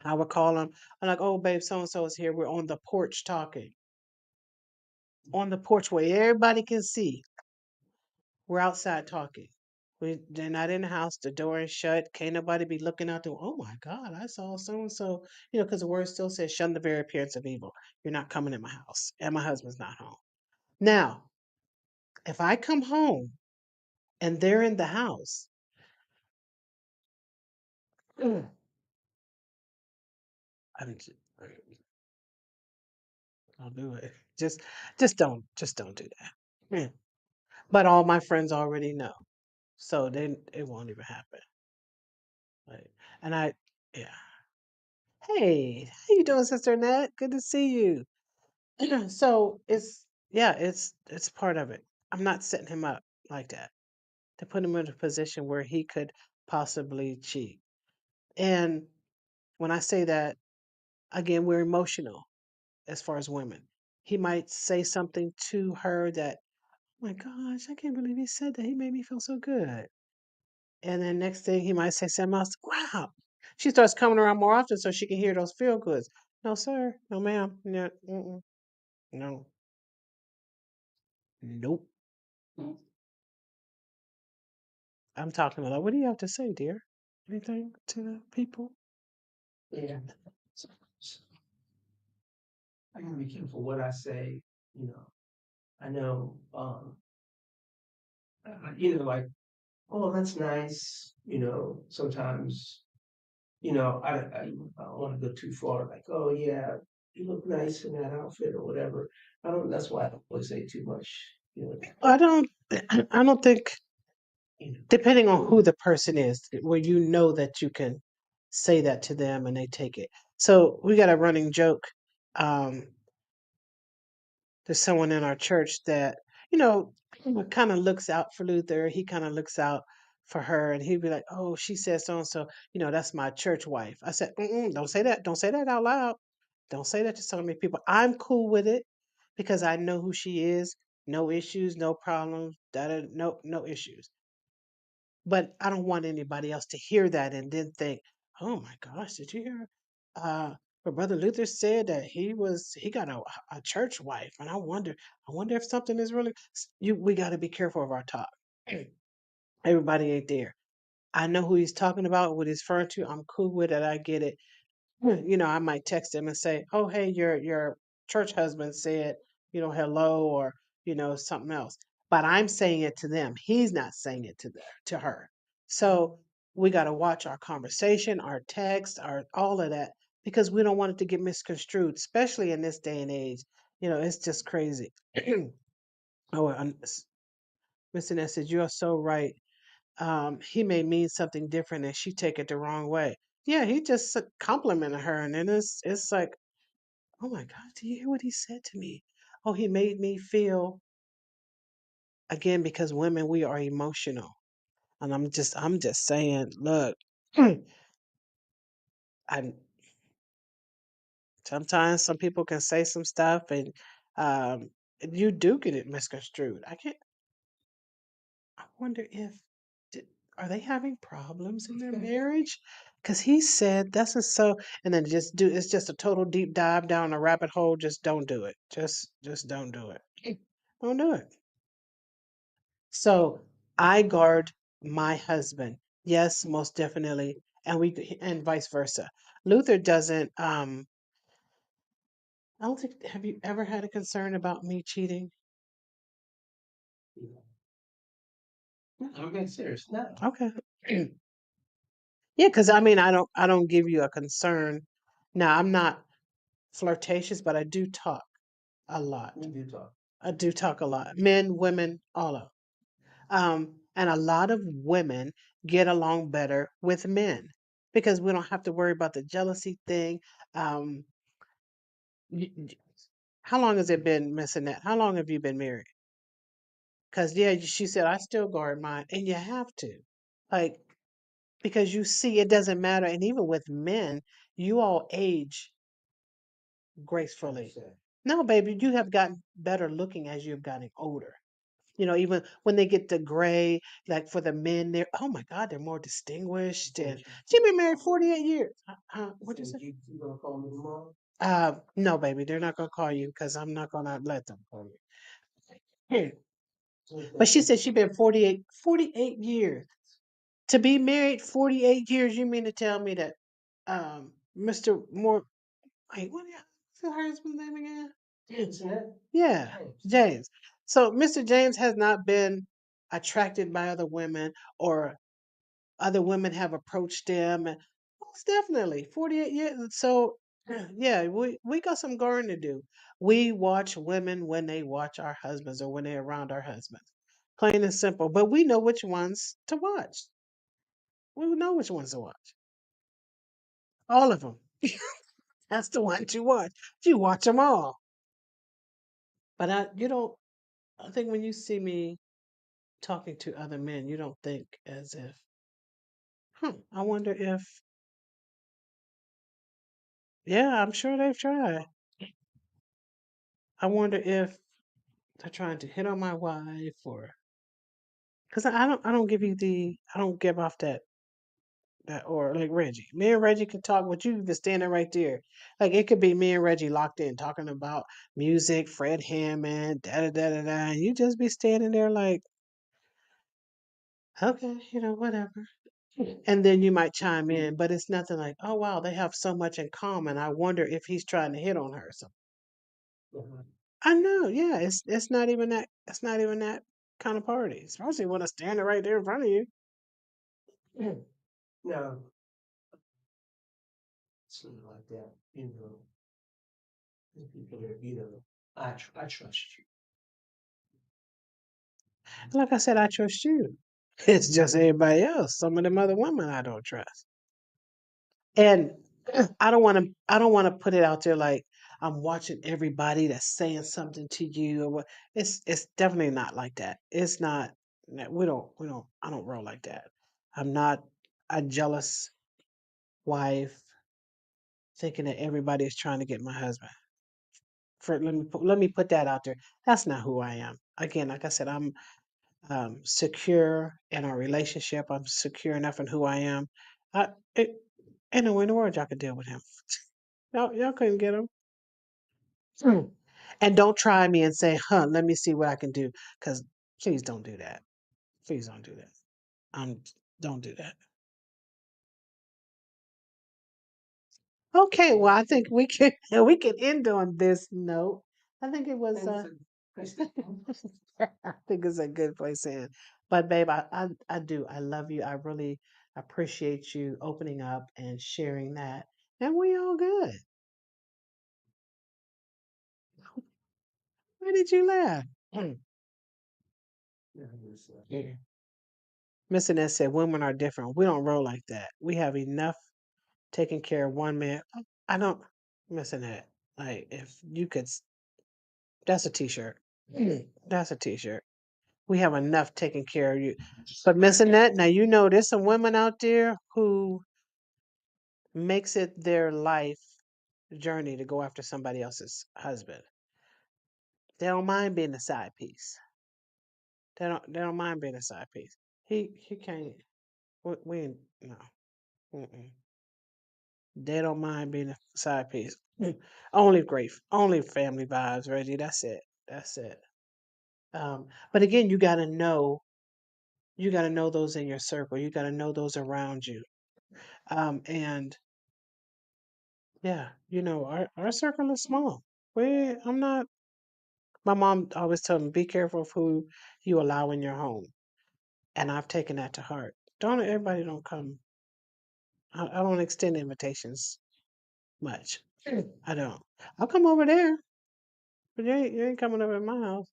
I would call them. I'm like, oh, babe, so and so is here. We're on the porch talking. On the porch where everybody can see. We're outside talking. They're not in the house. The door is shut. Can't nobody be looking out the. Oh my God, I saw so and so. Because the word still says, "Shun the very appearance of evil." You're not coming in my house, and my husband's not home. Now, if I come home and they're in the house, I'm j- I'll do it. Just don't do that. Yeah. But all my friends already know, so then it won't even happen. Right? And yeah. Hey, how you doing, Sister Nat? Good to see you. So it's part of it. I'm not setting him up like that to put him in a position where he could possibly cheat. And when I say that, again, we're emotional as far as women. He might say something to her that my gosh, I can't believe he said that. He made me feel so good. And then next thing he might say something else. Wow. She starts coming around more often so she can hear those feel goods. No, sir. No, ma'am. No, mm-mm. No. Nope. I'm talking a lot. What do you have to say, dear? Anything to the people? Yeah. So I gotta be careful what I say, you know. I know, like, oh, that's nice, sometimes, I don't want to go too far, like, oh yeah, you look nice in that outfit or whatever. That's why I don't always say too much, I don't. I don't think. you know. Depending on who the person is, where you know that you can say that to them and they take it. So we got a running joke. Um, there's someone in our church that you know kind of looks out for Luther. He kind of looks out for her, and he'd be like, "Oh, she said so and so. That's my church wife." I said, "Don't say that. Don't say that out loud. Don't say that to so many people. I'm cool with it because I know who she is. No issues, no problems. No issues. But I don't want anybody else to hear that and then think, "Oh my gosh, did you hear? But Brother Luther said that he got a church wife, and I wonder if something is really we got to be careful of our talk. Everybody ain't there. I know who he's talking about, what he's referring to. I'm cool with it. I get it. I might text him and say, "Oh, hey, your church husband said, hello," or something else. But I'm saying it to them. He's not saying it to her. So we got to watch our conversation, our text, our all of that because we don't want it to get misconstrued, especially in this day and age. It's just crazy. Oh, Mr. Ness said, "You are so right. He may mean something different and she take it the wrong way." Yeah, he just complimented her, and then it's like, oh my God, do you hear what he said to me? Oh, he made me feel again because women we are emotional, and I'm just saying, look, I sometimes some people can say some stuff, and um, you do get it misconstrued. I wonder if did, are they having problems in their marriage? Because he said that's a so, and then it's just a total deep dive down a rabbit hole. Just don't do it. Just don't do it. Don't do it. So I guard my husband. Yes, most definitely, and vice versa. Luther doesn't. I don't think. Have you ever had a concern about me cheating? I'm being serious. No. Okay. Yeah, because I mean, I don't give you a concern. Now, I'm not flirtatious, but I do talk a lot. We do talk. I do talk a lot. Men, women, all of. And a lot of women get along better with men because we don't have to worry about the jealousy thing. Um, y- y- how long has it been, Miss Annette? How long have you been married? Because yeah, she said I still guard mine, and you have to, like, because you see, it doesn't matter. And even with men, you all age gracefully. No, baby, you have gotten better looking as you've gotten older. Even when they get to gray, like for the men, oh my God, they're more distinguished. And she's been married 48 years. What you say? You gonna call me tomorrow? No, baby, they're not gonna call you because I'm not gonna let them call you. But she said she's been 48 years. To be married 48 years, you mean to tell me that Mr. Moore, wait, what's her husband's name again? James, isn't it? Yeah, James. So Mr. James has not been attracted by other women or other women have approached him. And most definitely 48 years. So yeah, we got some guarding to do. We watch women when they watch our husbands or when they're around our husbands. Plain and simple. But we know which ones to watch. We know which ones to watch. All of them. That's the one to watch. You watch them all. But I think when you see me talking to other men, you don't think as if, I wonder if, yeah, I'm sure they've tried. I wonder if they're trying to hit on my wife, or because I don't give you the I don't give off that or like Reggie. Me and Reggie can talk, but you just standing right there. Like it could be me and Reggie locked in talking about music, Fred Hammond, da da da da da. And you just be standing there like, okay, whatever. And then you might chime in, but it's nothing like, oh wow, they have so much in common. I wonder if he's trying to hit on her or something. Mhm. I know, yeah, it's not even that it's not even that kind of party. Especially when I'm standing right there in front of you. No, it's not like that. People are, I trust you. Like I said, I trust you. It's just everybody else. Some of them other women I don't trust. And I don't want to put it out there like I'm watching everybody that's saying something to you or what. It's definitely not like that. It's not we don't I don't roll like that. I'm not a jealous wife thinking that everybody is trying to get my husband. Let me put that out there. That's not who I am. Again, like I said, I'm secure in our relationship. I'm secure enough in who I am. It ain't no way in the world y'all could deal with him. Y'all couldn't get him. Mm. And don't try me and say, "Huh, let me see what I can do." Because please don't do that. Please don't do that. Um, don't do that. Okay, well, I think we can we can end on this note. I think it was I think it's a good place to end. But babe, I do. I love you. I really appreciate you opening up and sharing that. And we all good. Why did you laugh? Yeah. Mr. Ness said women are different. We don't roll like that. We have enough taking care of one man. I don't missing that. Like if you could that's a t-shirt. That's a t-shirt. We have enough taking care of you. But missing that, now there's some women out there who makes it their life journey to go after somebody else's husband. They don't mind being a side piece. They don't mind being a side piece. He can't. We ain't no. Mm-mm. They don't mind being a side piece. Only great, only family vibes, Reggie. That's it. That's it. But again, you got to know. You got to know those in your circle. You got to know those around you. And yeah, our circle is small. I'm not. My mom always told me, be careful of who you allow in your home, and I've taken that to heart. Don't everybody don't come. I don't extend invitations much. I don't. I'll come over there, but you ain't coming over at my house.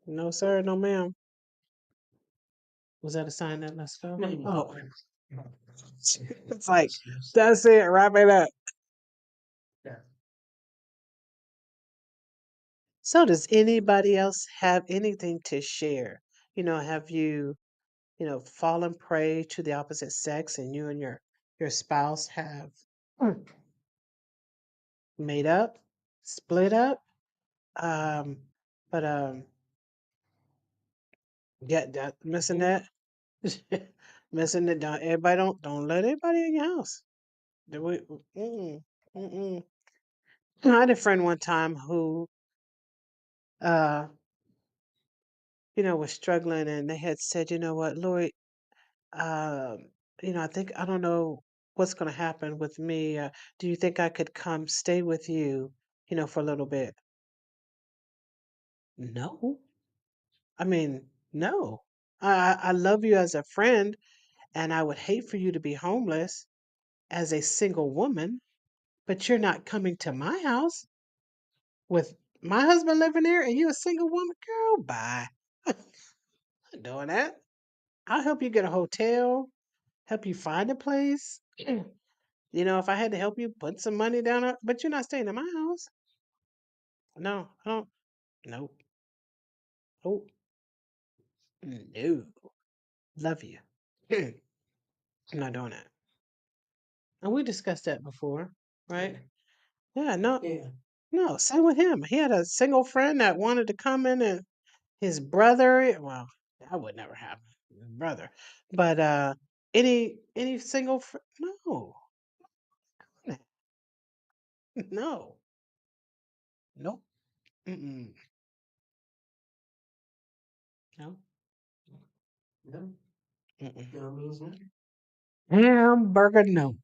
No sir, no ma'am. Was that a sign that let's go? Oh, it's like that's it. Wrap it up. Yeah. So, does anybody else have anything to share? Have you fallen prey to the opposite sex, and you and your spouse have made up, split up? Um, but yeah, missing that, missing it. Don't let everybody in your house. Do we? Mm-mm, mm-mm. I had a friend one time who, uh, was struggling, and they had said, "You know what, Lloyd? Um, I think I don't know what's going to happen with me. Do you think I could come stay with you, for a little bit?" No, I mean, no. I love you as a friend, and I would hate for you to be homeless as a single woman, but you're not coming to my house with my husband living there and you a single woman. Girl, bye. Not doing that. I'll help you get a hotel, help you find a place. If I had to help you put some money down, but you're not staying in my house. No, I don't. Nope. Nope. No. Love you. I'm not doing that. And we discussed that before, right? Yeah, no. Yeah. No, same with him. He had a single friend that wanted to come in, and his brother. Well, that would never happen. His brother, but any single no, no, nope, mm-mm, no, No, mm-mm. no means no. Hamburger, no.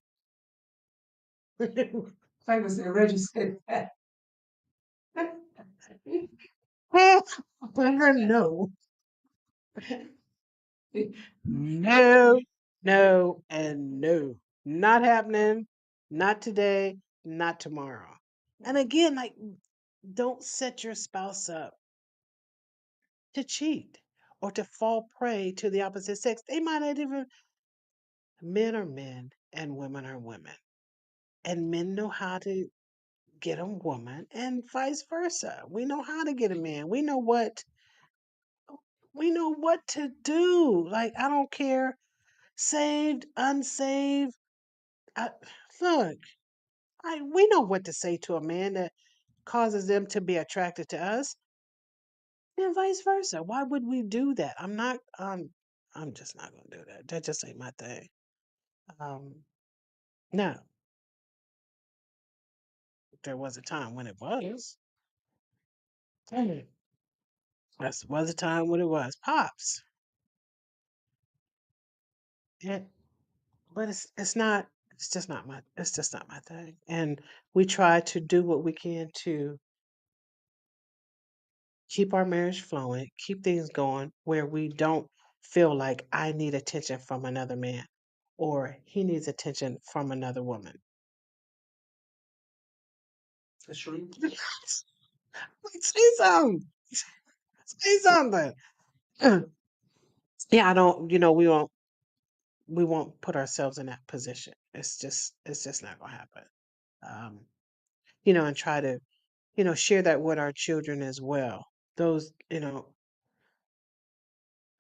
Like I said, Reggie said that. Hamburger, no. No, no, and no. Not happening. Not today. Not tomorrow. And again, like, don't set your spouse up to cheat or to fall prey to the opposite sex. They might not even, men are men and women are women. And men know how to get a woman and vice versa. We know how to get a man. We know what to do. Like, I don't care, saved, unsaved. I, look, we know what to say to a man that causes them to be attracted to us, and vice versa. Why would we do that? I'm just not gonna do that. That just ain't my thing. No, there was a time when it was. Mm. There was a time when it was pops. Yeah, but it's not. It's just not my thing. And we try to do what we can to keep our marriage flowing, keep things going where we don't feel like I need attention from another man or he needs attention from another woman. That's true. Say something. Say something. Yeah, I don't, we won't put ourselves in that position. It's just not gonna happen. Um, and try to, share that with our children as well. Those,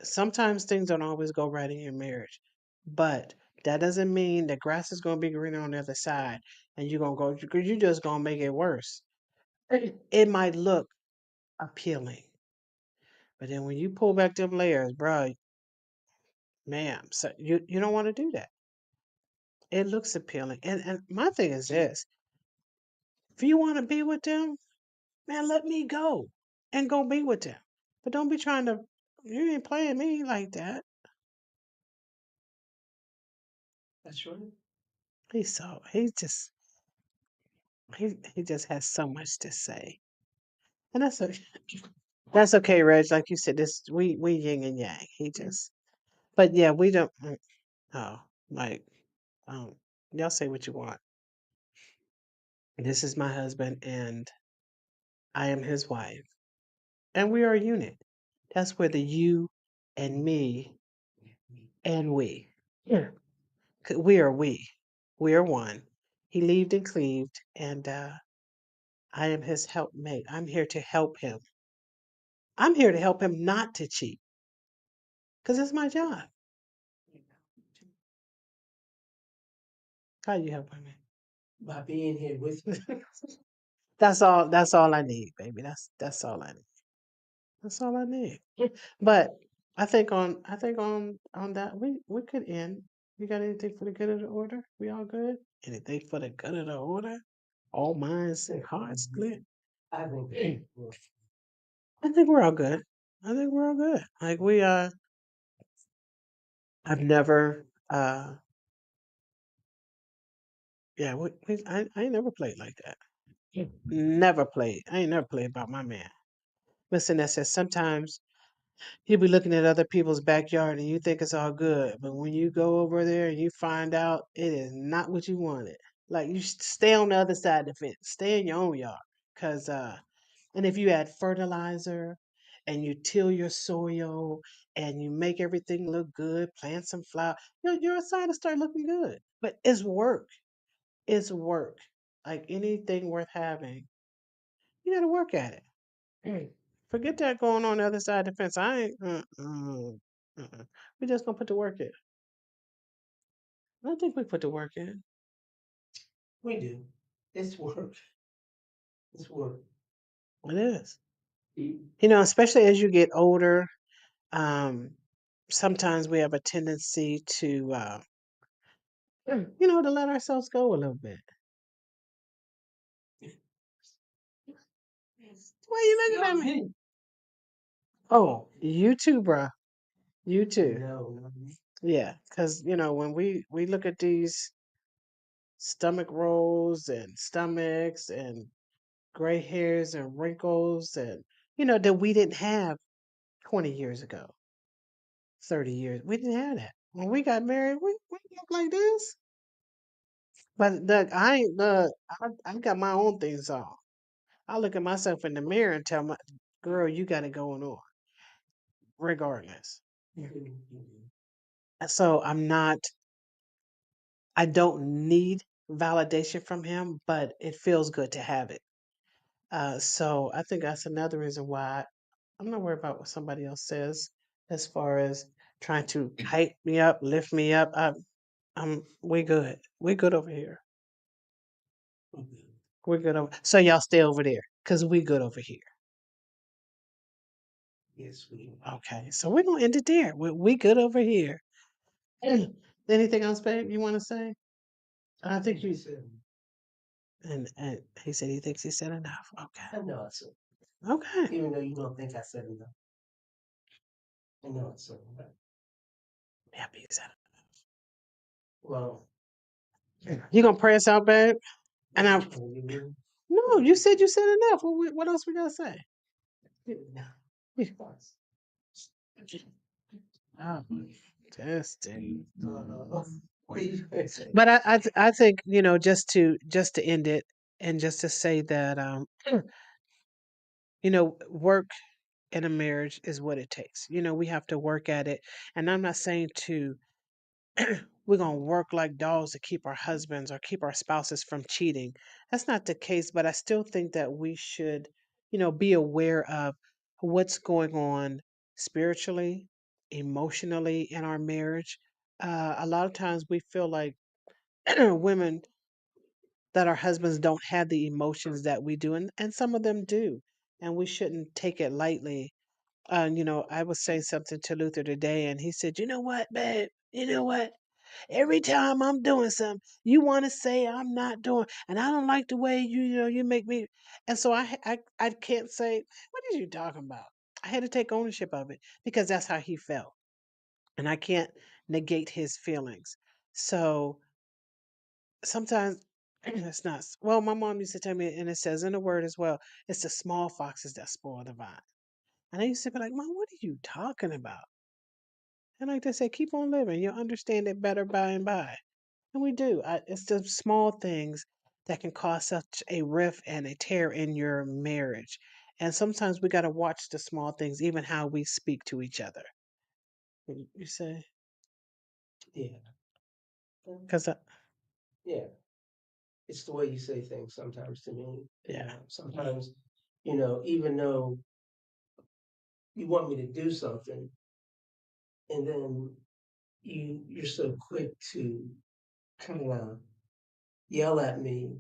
sometimes things don't always go right in your marriage, but that doesn't mean the grass is going to be greener on the other side and you're going to go, because you're just going to make it worse. It might look appealing, but then when you pull back them layers, bro, ma'am, so you don't want to do that. It looks appealing. And my thing is this: if you want to be with them, man, let me go and go be with them. But don't be trying to, you ain't playing me like that. That's true. He just has so much to say. And that's okay, Reg. Like you said, this we yin and yang. He just, but yeah, we don't. Oh, like, um, y'all say what you want. This is my husband, and I am his wife, and we are a unit. That's where the you and me and we. Yeah, 'Cause we are we. We are one. He lived and cleaved, and I am his helpmate. I'm here to help him. I'm here to help him not to cheat, because it's my job. How you helping me? By being here with you. That's all I need, baby. That's all I need. That's all I need. But I think on that we could end. You got anything for the good of the order? We all good? Anything for the good of the order? All minds and hearts clear. I think I think we're all good. I think we're all good. Like I've never yeah, I ain't never played like that. Never played. I ain't never played about my man. Listen, that says sometimes you'll be looking at other people's backyard and you think it's all good, but when you go over there and you find out it is not what you wanted, like you should stay on the other side of the fence, stay in your own yard, cause and if you add fertilizer and you till your soil and you make everything look good, plant some flower, your side will start looking good. But it's work. It's work. Like anything worth having, you got to work at it. Mm. Forget that going on the other side of the fence. I ain't. We just gonna put the work in. I think we put the work in. we do. It's work. It's work. It is. You Especially as you get older, sometimes we have a tendency to, to let ourselves go a little bit. Why you looking at me? Oh, you too, bruh. You too. No. Yeah, because when we look at these stomach rolls and stomachs and gray hairs and wrinkles and that we didn't have 20 years ago, 30 years. We didn't have that. When we got married, we look like this. But look, I ain't look. I got my own things on. I look at myself in the mirror and tell my girl, you got it going on, regardless. So I'm not. I don't need validation from him, but it feels good to have it. So I think that's another reason why I'm not worried about what somebody else says as far as trying to hype me up, lift me up. We good. We good over here. We're good over. So y'all stay over there because we good over here. Yes, we. Okay, so we're gonna end it there. We good over here. Anything else, babe? You want to say? I think you. said. And he said he thinks he said enough. Okay. I know I said. Okay. Even though you don't think I said enough. I know I said enough. Happy you said enough. Well, You gonna pray us out, babe? And I. you No, you said enough. What else we gotta say? Oh, testing. what are you gonna say? But I think just to end it and just to say that work in a marriage is what it takes. We have to work at it, and I'm not saying to we're gonna work like dogs to keep our husbands or keep our spouses from cheating. That's not the case, but I still think that we should, be aware of what's going on spiritually, emotionally in our marriage. A lot of times we feel like women that our husbands don't have the emotions that we do, and some of them do, and we shouldn't take it lightly. I was saying something to Luther today, and he said, "You know what, babe? You know what? Every time I'm doing something, you want to say I'm not doing, and I don't like the way you make me." And so I can't say, "What are you talking about?" I had to take ownership of it because that's how he felt, and I can't negate his feelings. So sometimes it's not. Well, my mom used to tell me, and it says in the word as well, it's the small foxes that spoil the vine. And I used to be like, "Mom, what are you talking about?" And like they say, keep on living. You'll understand it better by and by. And we do. It's the small things that can cause such a rift and a tear in your marriage. And sometimes we got to watch the small things, even how we speak to each other. You say? Yeah. Because, Yeah. It's the way you say things sometimes to me. yeah. Sometimes, even though you want me to do something, and then you're so quick to kind of yell at me.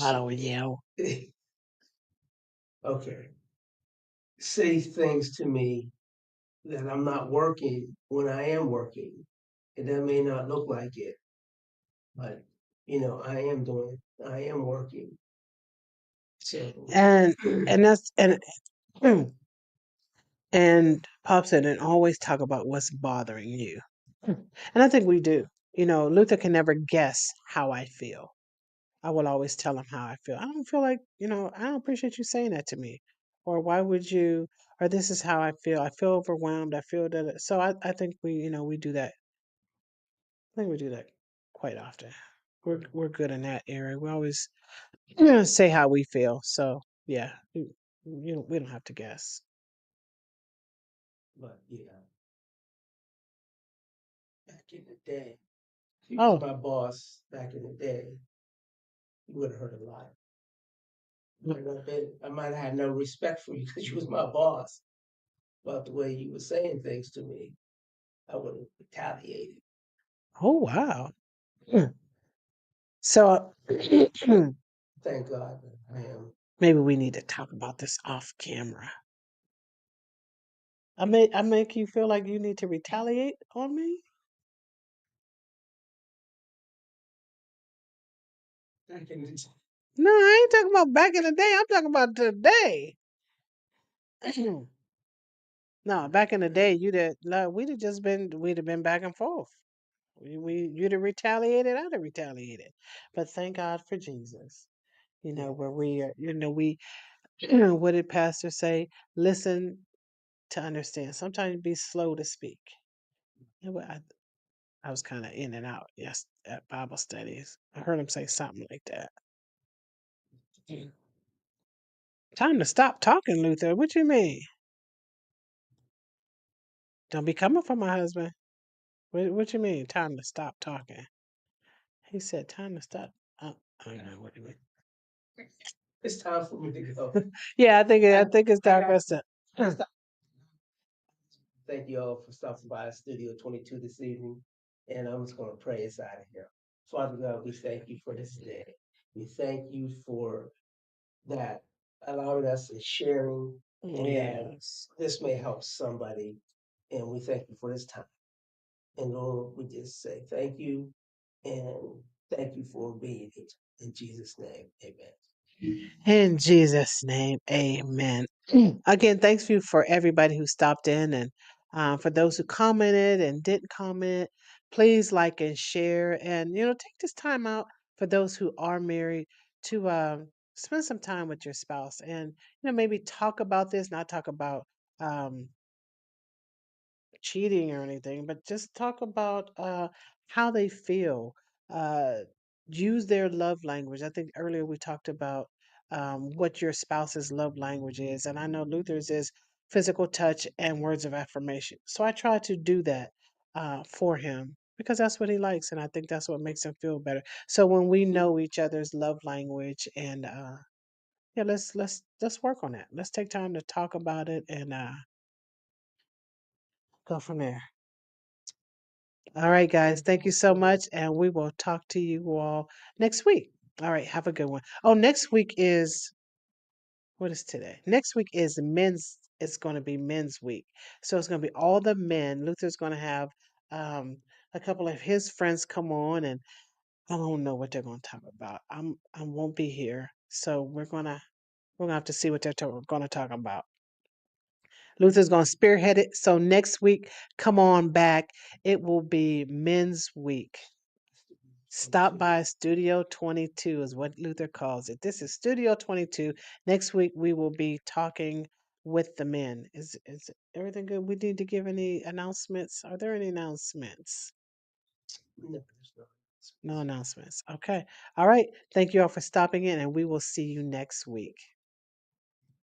I don't yell. Okay. Say things to me that I'm not working when I am working. And that may not look like it, but I am working. So And that's, and Pop said, and always talk about what's bothering you. And I think we do. Luther can never guess how I feel. I will always tell him how I feel. I don't feel like, I don't appreciate you saying that to me. Or why would you, or this is how I feel. I feel overwhelmed. I feel that. So I think we do that. I think we do that quite often. We're good in that area. We always say how we feel. So yeah, we don't have to guess. but yeah, back in the day, he was my boss back in the day. You would have heard a lot. I might have had no respect for you because you was my boss. About the way you were saying things to me, I would have retaliated. Oh wow. So Thank God I am Maybe we need to talk about this off camera. I make you feel like you need to retaliate on me? Back in the No, I ain't talking about back in the day. I'm talking about today. No, back in the day, we'd have been back and forth. You'd have retaliated, I'd have retaliated. But thank God for Jesus. yeah. Where we are, we what did pastor say? Listen to understand. Sometimes be slow to speak. I was kind of in and out at Bible studies. I heard him say something like that. Mm. Time to stop talking, Luther. What you mean? Don't be coming for my husband. What you mean? Time to stop talking. He said, "Time to stop." I don't know what he mean. It's time for me to go. Yeah, I think it's time for us to. Thank you all for stopping by Studio 22 this evening. And I'm just going to pray us out of here. Father God, we thank you for this day. We thank you for that, allowing us and sharing, and that Yes. this may help somebody. And we thank you for this time. And Lord, we just say thank you and thank you for being here. In Jesus' name, amen. In Jesus' name, amen. Again, thanks you for everybody who stopped in and for those who commented and didn't comment. Please like and share, and take this time out for those who are married to spend some time with your spouse, and maybe talk about this, not talk about um, cheating or anything, but just talk about how they feel. Uh, Use their love language. I think earlier we talked about what your spouse's love language is, and I know Luther's is physical touch and words of affirmation. So I try to do that for him because that's what he likes, and I think that's what makes him feel better. So when we know each other's love language, and yeah, let's work on that. Let's take time to talk about it and go from there. All right, guys. Thank you so much. And we will talk to you all next week. All right. Have a good one. Oh, next week is what is today? Next week is it's going to be men's week. So it's going to be all the men. Luther's going to have um, a couple of his friends come on, and I don't know what they're going to talk about. I won't be here. So we're going to have to see what they're going to talk about. Luther's going to spearhead it. So next week, come on back. It will be men's week. Stop by Studio 22 is what Luther calls it. This is Studio 22. Next week we will be talking with the men. Is everything good? We need to give any announcements? Are there any announcements? No, there's no. No announcements. Okay. All right. Thank you all for stopping in, and we will see you next week.